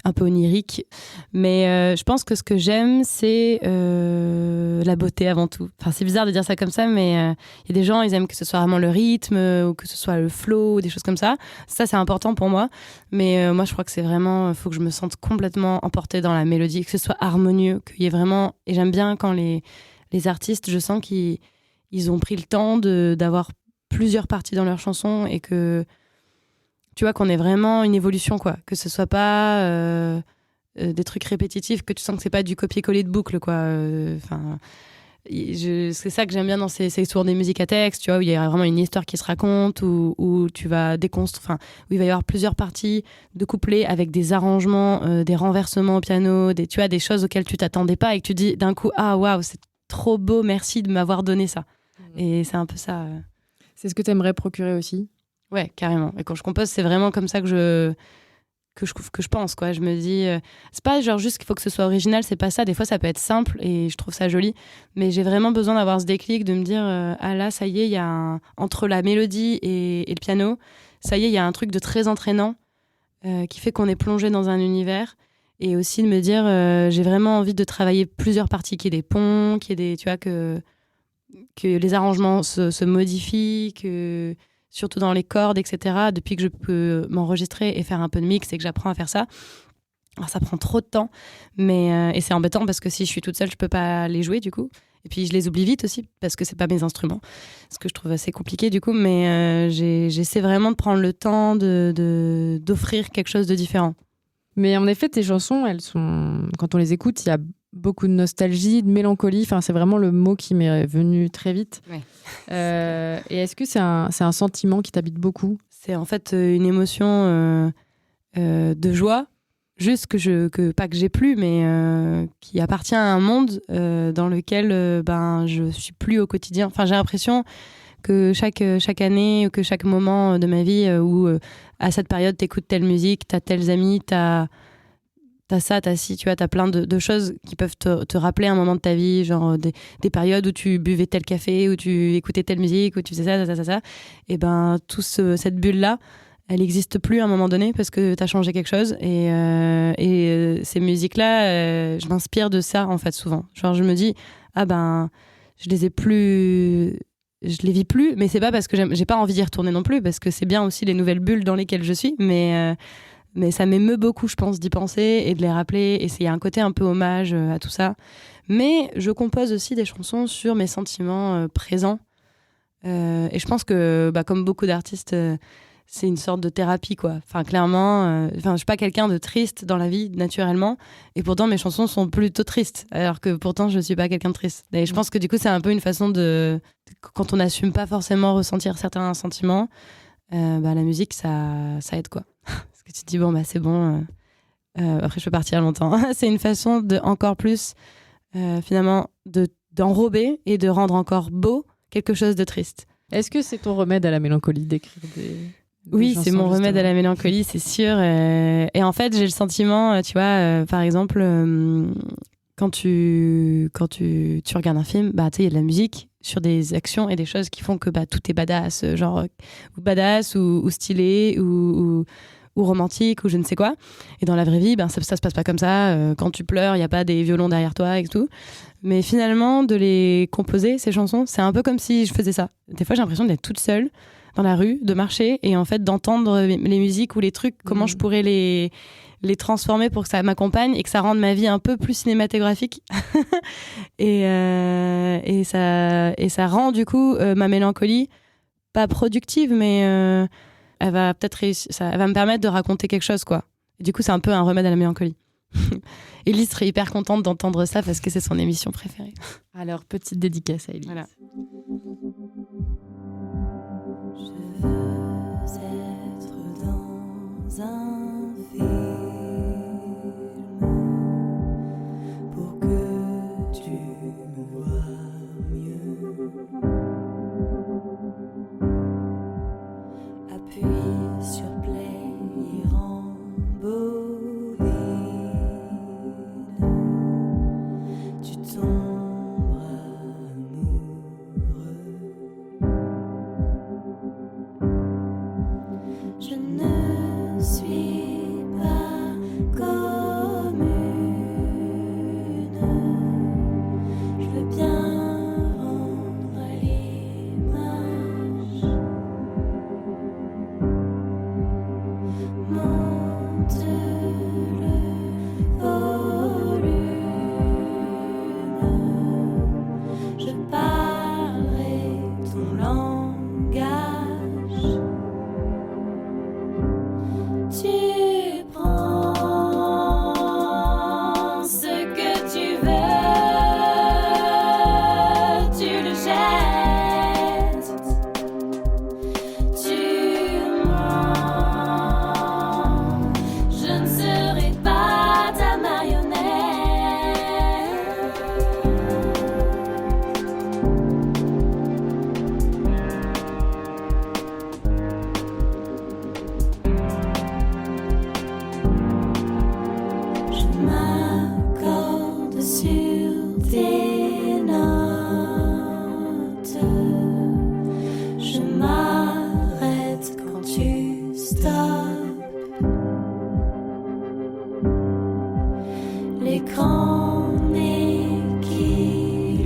un peu onirique, mais je pense que ce que j'aime, c'est la beauté avant tout. Enfin, c'est bizarre de dire ça comme ça, mais y a des gens, ils aiment que ce soit vraiment le rythme ou que ce soit le flow ou des choses comme ça. Ça, c'est important pour moi, mais moi, je crois que c'est vraiment, faut que je me sente complètement emportée dans la mélodie, que ce soit harmonieux, qu'il y ait vraiment... Et j'aime bien quand les artistes, je sens qu'ils ont pris le temps d'avoir plusieurs parties dans leurs chansons et que... Tu vois, qu'on ait vraiment une évolution, quoi. Que ce soit pas des trucs répétitifs, que tu sens que c'est pas du copier-coller de boucle, quoi. C'est ça que j'aime bien dans ces tours des musiques à texte, tu vois, où il y a vraiment une histoire qui se raconte, où tu vas où il va y avoir plusieurs parties de couplets avec des arrangements, des renversements au piano, tu vois, des choses auxquelles tu t'attendais pas et que tu dis d'un coup, ah waouh, c'est trop beau, merci de m'avoir donné ça. Et c'est un peu ça. C'est ce que tu aimerais procurer aussi? Ouais, carrément. Et quand je compose, c'est vraiment comme ça que je pense, quoi. Je me dis, c'est pas genre juste qu'il faut que ce soit original, c'est pas ça. Des fois, ça peut être simple et je trouve ça joli. Mais j'ai vraiment besoin d'avoir ce déclic, de me dire, ah là, ça y est, il y a entre la mélodie et le piano, ça y est, il y a un truc de très entraînant qui fait qu'on est plongé dans un univers. Et aussi de me dire, j'ai vraiment envie de travailler plusieurs parties, qu'il y ait des ponts, qu'il y ait des, tu vois, que les arrangements se modifient, que surtout dans les cordes, etc. Depuis que je peux m'enregistrer et faire un peu de mix et que j'apprends à faire ça. Alors ça prend trop de temps, et c'est embêtant parce que si je suis toute seule, je peux pas les jouer du coup. Et puis je les oublie vite aussi parce que c'est pas mes instruments, ce que je trouve assez compliqué du coup. Mais j'essaie vraiment de prendre le temps d'offrir quelque chose de différent. Mais en effet, tes chansons, quand on les écoute, il y a beaucoup de nostalgie, de mélancolie. Enfin, c'est vraiment le mot qui m'est venu très vite. Ouais. Et est-ce que c'est un sentiment qui t'habite beaucoup? C'est en fait une émotion de joie, juste pas que j'ai plus, mais qui appartient à un monde dans lequel je suis plus au quotidien. Enfin, j'ai l'impression que chaque année ou que chaque moment de ma vie où à cette période t'écoutes telle musique, t'as tels amis, t'as ça, t'as ci, tu vois, t'as plein de choses qui peuvent te rappeler un moment de ta vie, genre des périodes où tu buvais tel café, où tu écoutais telle musique, où tu faisais ça. Et cette bulle-là, elle n'existe plus à un moment donné parce que t'as changé quelque chose. Et ces musiques-là, je m'inspire de ça, en fait, souvent. Genre, je me dis, je les ai plus... Je les vis plus, mais c'est pas parce que j'ai pas envie d'y retourner non plus, parce que c'est bien aussi les nouvelles bulles dans lesquelles je suis, mais ça m'émeut beaucoup, je pense, d'y penser et de les rappeler, et il y a un côté un peu hommage à tout ça. Mais je compose aussi des chansons sur mes sentiments présents, et je pense que, comme beaucoup d'artistes, c'est une sorte de thérapie, quoi. Enfin, clairement, je suis pas quelqu'un de triste dans la vie, naturellement, et pourtant mes chansons sont plutôt tristes, alors que pourtant je suis pas quelqu'un de triste. Et je pense que du coup, c'est un peu une façon quand on n'assume pas forcément ressentir certains sentiments, la musique, ça aide, quoi. Parce que tu te dis, c'est bon, après je peux partir longtemps. C'est une façon de encore plus, finalement, d'enrober et de rendre encore beau quelque chose de triste. Est-ce que c'est ton remède à la mélancolie d'écrire des Oui, chansons, c'est mon remède justement à la mélancolie, c'est sûr. Et en fait, j'ai le sentiment, tu vois, par exemple, quand tu regardes un film, il y a de la musique sur des actions et des choses qui font que tout est badass, genre ou badass ou stylé ou romantique ou je ne sais quoi. Et dans la vraie vie, ça se passe pas comme ça. Quand tu pleures, il y a pas des violons derrière toi et tout. Mais finalement, de les composer, ces chansons, c'est un peu comme si je faisais ça. Des fois, j'ai l'impression d'être toute seule dans la rue, de marcher et en fait d'entendre les musiques ou les trucs, comment je pourrais les transformer pour que ça m'accompagne et que ça rende ma vie un peu plus cinématographique. et ça rend du coup ma mélancolie pas productive, mais elle va peut-être réussir, elle va me permettre de raconter quelque chose, quoi. Et du coup, c'est un peu un remède à la mélancolie. Élise serait hyper contente d'entendre ça parce que c'est son émission préférée. Alors, petite dédicace à Élise. Voilà. Je veux être dans un film pour que tu me vois mieux. Appuie sur play, rembobine. Tu tomberas amoureux. Je ne suis pas commune. Je veux bien rendre à l'image. Monte le volume. Je parlerai ton langage. Tu prends l'écran n'est qu'illusion.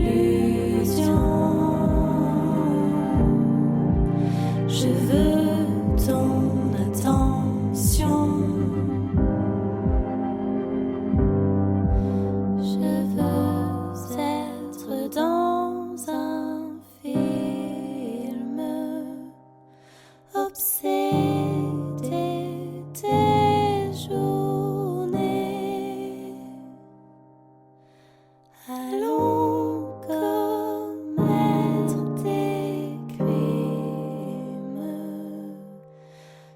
Je veux ton attention. Je veux être dans un film, obséder tes journées. Allons commettre des crimes,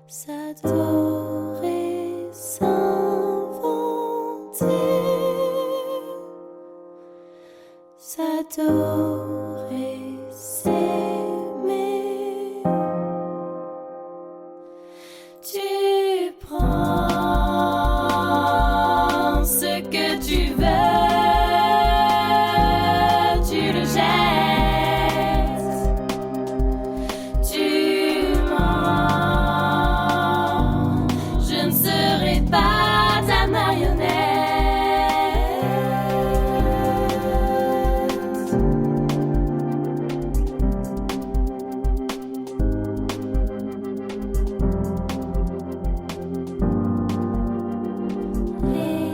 s'adorer, s'inventer, s'adorer, s'aimer. Tu prends ce que tu veux, tu le jettes, tu mens, je ne serai pas ta marionnette. Les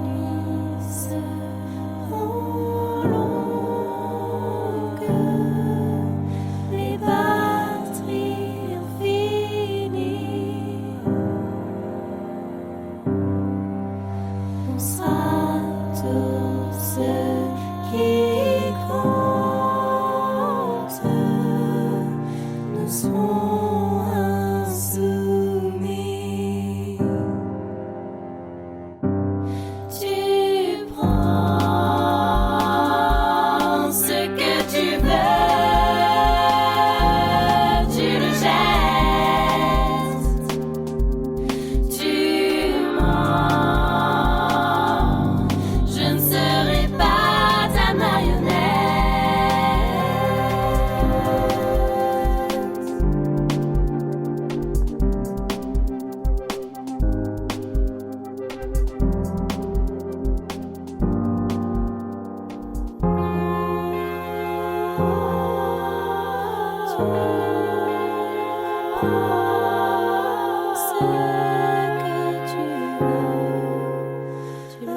nuits seront longues, les batteries infinies. On sera tout ce qui compte. Nous serons insoumis. Tu prends ce que tu veux, tu le jettes, tu mens, je ne serai pas ta Ce que tu veux, tu le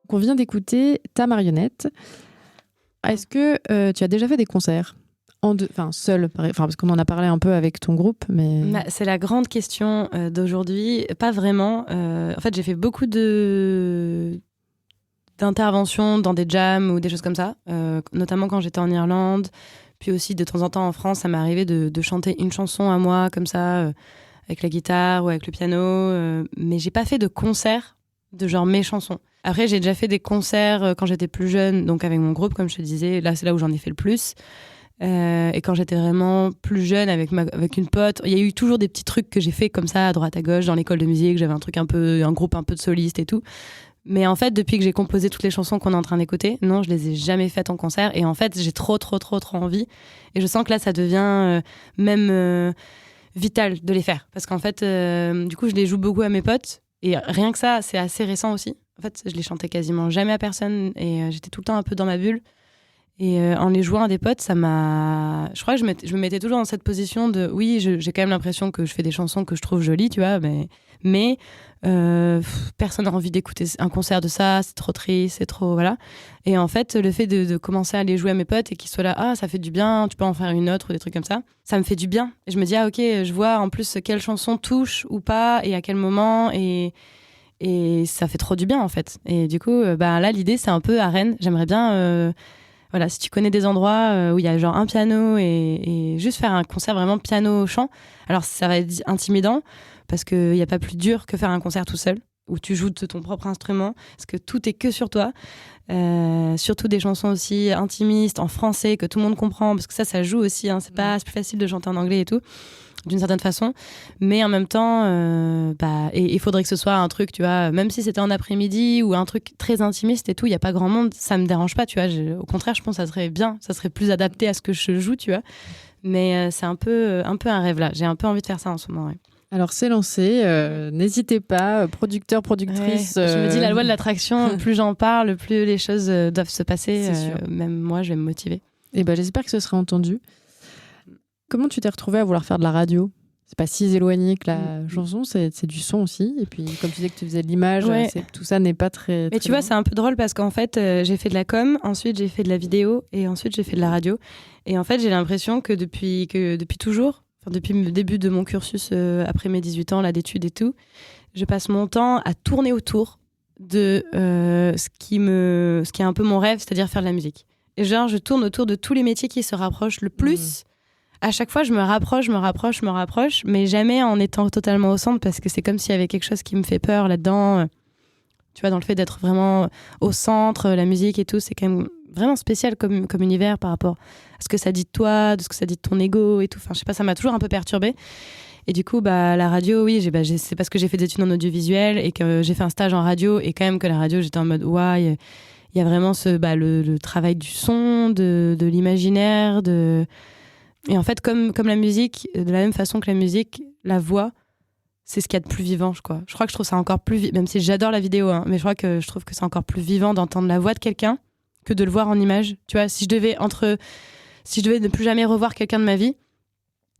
On vient d'écouter Ta marionnette. Est-ce que tu as déjà fait des concerts seul, parce qu'on en a parlé un peu avec ton groupe, mais... C'est la grande question d'aujourd'hui. Pas vraiment. En fait, j'ai fait beaucoup d'interventions dans des jams ou des choses comme ça, notamment quand j'étais en Irlande. Puis aussi, de temps en temps, en France, ça m'est arrivé de chanter une chanson à moi, comme ça, avec la guitare ou avec le piano. Mais j'ai pas fait de concert de genre mes chansons. Après, j'ai déjà fait des concerts quand j'étais plus jeune, donc avec mon groupe, comme je te disais. Là, c'est là où j'en ai fait le plus. Et quand j'étais vraiment plus jeune avec une pote, il y a eu toujours des petits trucs que j'ai fait comme ça à droite à gauche dans l'école de musique. J'avais un groupe un peu de soliste et tout. Mais en fait, depuis que j'ai composé toutes les chansons qu'on est en train d'écouter, non, je les ai jamais faites en concert. Et en fait, j'ai trop envie. Et je sens que là, ça devient même vital de les faire. Parce qu'en fait, du coup, je les joue beaucoup à mes potes. Et rien que ça, c'est assez récent aussi. En fait, je les chantais quasiment jamais à personne. Et j'étais tout le temps un peu dans ma bulle. Et en les jouant à des potes, ça m'a... Je crois que je me mettais toujours dans cette position de... Oui, j'ai quand même l'impression que je fais des chansons que je trouve jolies, tu vois, mais personne n'a envie d'écouter un concert de ça, c'est trop triste, c'est trop... Voilà. Et en fait, le fait de commencer à les jouer à mes potes et qu'ils soient là, ah, ça fait du bien, tu peux en faire une autre ou des trucs comme ça me fait du bien. Et je me dis, ah ok, je vois en plus quelle chanson touche ou pas et à quel moment et ça fait trop du bien en fait. Et du coup, là, l'idée, c'est un peu à Rennes. J'aimerais bien... Voilà, si tu connais des endroits où il y a genre un piano et juste faire un concert vraiment piano-chant, alors ça va être intimidant parce qu'il n'y a pas plus dur que faire un concert tout seul. où tu joues de ton propre instrument, parce que tout est que sur toi. Surtout des chansons aussi intimistes, en français, que tout le monde comprend, parce que ça joue aussi, hein. C'est plus facile de chanter en anglais et tout, d'une certaine façon. Mais en même temps, il faudrait que ce soit un truc, tu vois, même si c'était en après-midi ou un truc très intimiste et tout, il n'y a pas grand monde, ça me dérange pas, tu vois. Au contraire, je pense que ça serait bien, ça serait plus adapté à ce que je joue, tu vois. Mais c'est un peu un rêve là. J'ai un peu envie de faire ça en ce moment, ouais. Alors, c'est lancé. N'hésitez pas, producteurs, productrices. Ouais, je me dis, la loi de l'attraction, plus j'en parle, plus les choses doivent se passer. C'est sûr. Même moi, je vais me motiver. Et j'espère que ce sera entendu. Comment tu t'es retrouvée à vouloir faire de la radio ? C'est pas si éloigné que la chanson, c'est du son aussi. Et puis, comme tu disais que tu faisais de l'image, ouais. Tout ça n'est pas très. Mais tu vois, c'est un peu drôle parce qu'en fait, j'ai fait de la com, ensuite j'ai fait de la vidéo et ensuite j'ai fait de la radio. Et en fait, j'ai l'impression que depuis toujours, depuis le début de mon cursus après mes 18 ans là, d'études et tout, je passe mon temps à tourner autour de ce qui est un peu mon rêve, c'est-à-dire faire de la musique. Et genre, je tourne autour de tous les métiers qui se rapprochent le plus. À chaque fois, je me rapproche, mais jamais en étant totalement au centre, parce que c'est comme s'il y avait quelque chose qui me fait peur là-dedans. Tu vois, dans le fait d'être vraiment au centre, la musique et tout, c'est quand même vraiment spécial comme univers par rapport à ce que ça dit de toi, de ce que ça dit de ton ego et tout. Enfin, je sais pas, ça m'a toujours un peu perturbée. Et du coup, la radio, oui, c'est parce que j'ai fait des études en audiovisuel et que j'ai fait un stage en radio, et quand même que la radio, j'étais en mode, ouais, il y a vraiment le travail du son, de l'imaginaire, Et en fait, comme la musique, de la même façon que la musique, la voix, c'est ce qu'il y a de plus vivant, je crois. Je crois que je trouve ça encore plus même si j'adore la vidéo, hein, mais je trouve que c'est encore plus vivant d'entendre la voix de quelqu'un que de le voir en image. Tu vois, si je devais ne plus jamais revoir quelqu'un de ma vie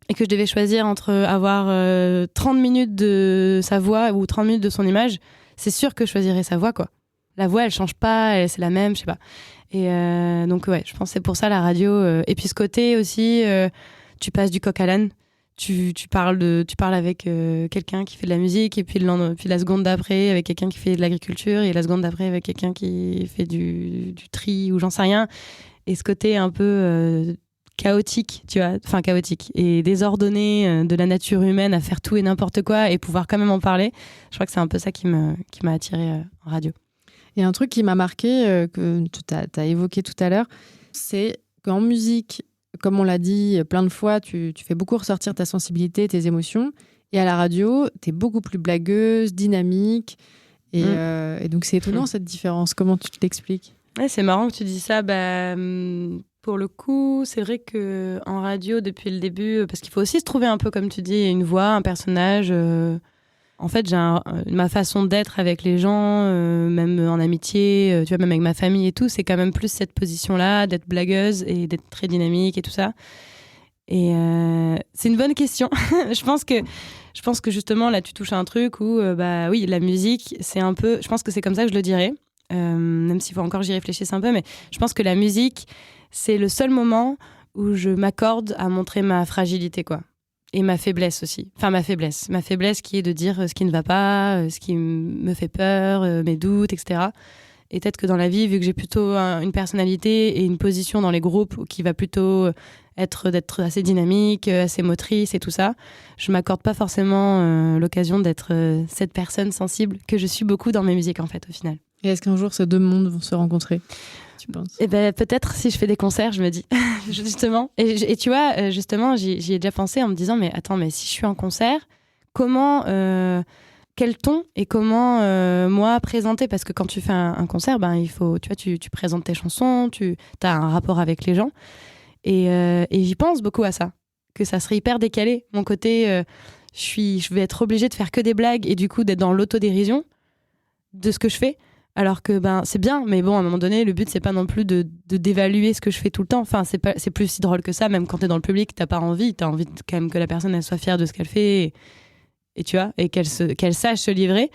et que je devais choisir entre avoir 30 minutes de sa voix ou 30 minutes de son image, c'est sûr que je choisirais sa voix, quoi. La voix, elle change pas, c'est la même, je sais pas. Et donc, ouais, je pense que c'est pour ça la radio. Et puis ce côté aussi, tu passes du coq à l'âne. Tu parles avec quelqu'un qui fait de la musique, et puis la seconde d'après avec quelqu'un qui fait de l'agriculture, et la seconde d'après avec quelqu'un qui fait du tri, ou j'en sais rien. Et ce côté un peu chaotique, tu vois, enfin chaotique et désordonné de la nature humaine à faire tout et n'importe quoi et pouvoir quand même en parler, je crois que c'est un peu ça qui m'a attirée en radio. Il y a un truc qui m'a marqué, que tu as évoqué tout à l'heure, c'est qu'en musique, comme on l'a dit plein de fois, tu fais beaucoup ressortir ta sensibilité, tes émotions. Et à la radio, tu es beaucoup plus blagueuse, dynamique. Et donc, c'est étonnant, cette différence. Comment tu te l'expliques ? Ouais, c'est marrant que tu dis ça. Pour le coup, c'est vrai qu'en radio, depuis le début, parce qu'il faut aussi se trouver un peu, comme tu dis, une voix, un personnage... En fait, j'ai ma façon d'être avec les gens, même en amitié, tu vois, même avec ma famille et tout, c'est quand même plus cette position-là, d'être blagueuse et d'être très dynamique et tout ça. Et c'est une bonne question. Je pense que justement, là, tu touches à un truc où, oui, la musique, c'est un peu... Je pense que c'est comme ça que je le dirais, même s'il faut encore j'y réfléchisse un peu, mais je pense que la musique, c'est le seul moment où je m'accorde à montrer ma fragilité, quoi. Et ma faiblesse aussi. Enfin, ma faiblesse qui est de dire ce qui ne va pas, ce qui me fait peur, mes doutes, etc. Et peut-être que dans la vie, vu que j'ai plutôt une personnalité et une position dans les groupes qui va plutôt d'être assez dynamique, assez motrice et tout ça, je m'accorde pas forcément l'occasion d'être cette personne sensible que je suis beaucoup dans mes musiques, en fait, au final. Et est-ce qu'un jour, ces deux mondes vont se rencontrer ? Tu penses ? Peut-être si je fais des concerts, je me dis, justement. Et tu vois, justement, j'y ai déjà pensé en me disant, mais attends, mais si je suis en concert, comment, quel ton et comment, moi, présenter ? Parce que quand tu fais un concert, il faut, tu vois, tu présentes tes chansons, tu as un rapport avec les gens. Et j'y pense beaucoup à ça, que ça serait hyper décalé. Mon côté, je vais être obligée de faire que des blagues et du coup d'être dans l'autodérision de ce que je fais. Alors que c'est bien, mais bon, à un moment donné, le but, c'est pas non plus de d'évaluer ce que je fais tout le temps. Enfin, c'est plus si drôle que ça. Même quand t'es dans le public, t'as envie quand même que la personne, elle soit fière de ce qu'elle fait. Et tu vois, et qu'elle sache se livrer.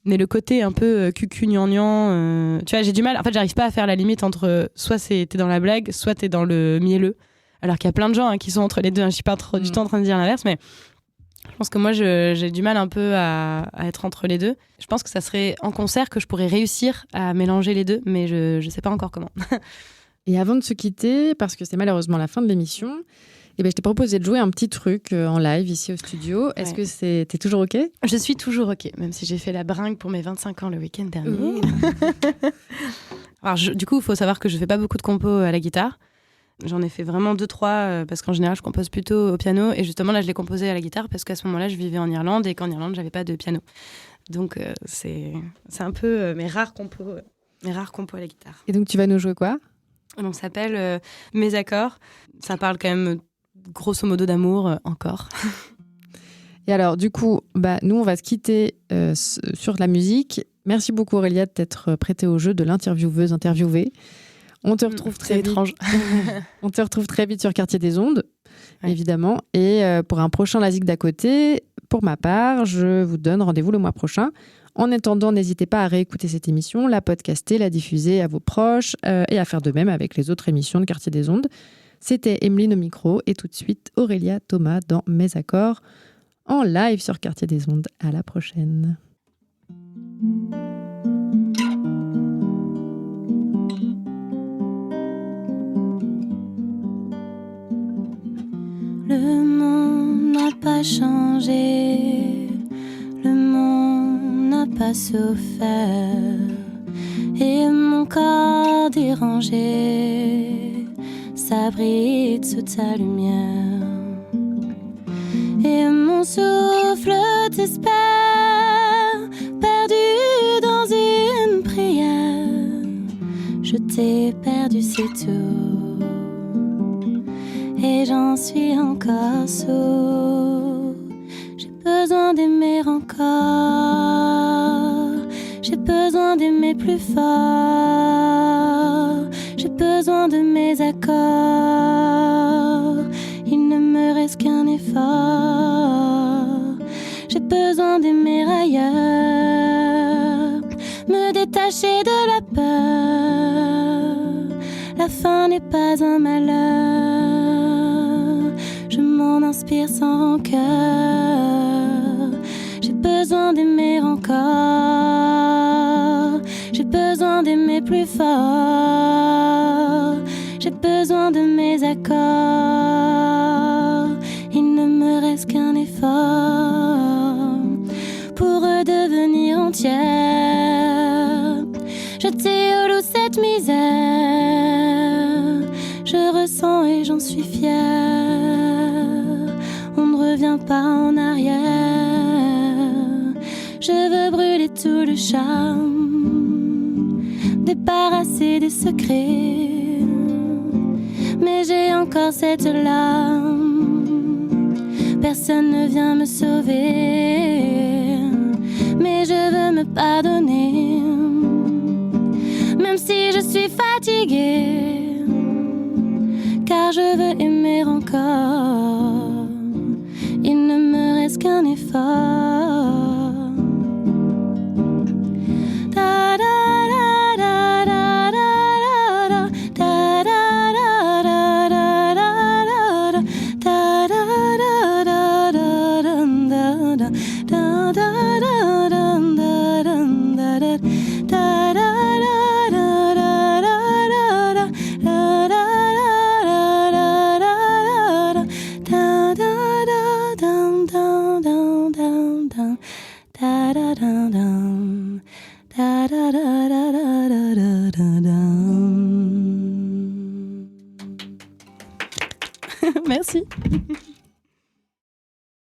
Mais le côté un peu cucu-gnangnan, tu vois, j'ai du mal. En fait, j'arrive pas à faire la limite entre soit t'es dans la blague, soit t'es dans le mielleux. Alors qu'il y a plein de gens qui sont entre les deux. Je suis pas trop du tout en train de dire l'inverse, mais je pense que moi, j'ai du mal un peu à être entre les deux. Je pense que ça serait en concert que je pourrais réussir à mélanger les deux, mais je sais pas encore comment. Et avant de se quitter, parce que c'est malheureusement la fin de l'émission, Et ben, je t'ai proposé de jouer un petit truc en live ici au studio. Est-ce que t'es toujours OK? Je suis toujours OK, même si j'ai fait la bringue pour mes 25 ans le week-end dernier. Alors, du coup, il faut savoir que je fais pas beaucoup de compos à la guitare. J'en ai fait vraiment 2-3 parce qu'en général, je compose plutôt au piano. Et justement, là, je l'ai composé à la guitare parce qu'à ce moment-là, je vivais en Irlande et qu'en Irlande, j'avais pas de piano. Donc, c'est un peu mes rares compos à la guitare. Et donc, tu vas nous jouer quoi? Donc, ça s'appelle Mes accords. Ça parle quand même grosso modo d'amour encore. Et alors, du coup, nous, on va se quitter sur la musique. Merci beaucoup, Aurélia, de t'être prêtée au jeu de l'intervieweuse interviewée. On te retrouve très vite. Étrange. On te retrouve très vite sur Quartier des Ondes, évidemment. Et pour un prochain La Zig d'à côté, pour ma part, je vous donne rendez-vous le mois prochain. En attendant, n'hésitez pas à réécouter cette émission, la podcaster, la diffuser à vos proches et à faire de même avec les autres émissions de Quartier des Ondes. C'était Emeline au micro et tout de suite Aurélia Thomas dans Mes accords en live sur Quartier des Ondes. À la prochaine. Le monde n'a pas changé, le monde n'a pas souffert, et mon corps dérangé s'abrite sous ta lumière, et mon souffle t'espère, perdu dans une prière. Je t'ai perdu, c'est tout. Et j'en suis encore sourd. J'ai besoin d'aimer encore. J'ai besoin d'aimer plus fort. J'ai besoin de mes accords. Il ne me reste qu'un effort. J'ai besoin d'aimer ailleurs. Me détacher de la peur. La fin n'est pas un malheur. Je m'en inspire sans rancœur. J'ai besoin d'aimer encore. J'ai besoin d'aimer plus fort. J'ai besoin de mes accords. Il ne me reste qu'un effort pour redevenir entière. Je t'éloue cette misère. Je ressens et j'en suis fière. On ne revient pas en arrière. Je veux brûler tout le charme, débarrasser des secrets. Mais j'ai encore cette larme. Personne ne vient me sauver. Mais je veux me pardonner. Même si je suis fatiguée, car je veux aimer encore. Il ne me reste qu'un effort. Merci.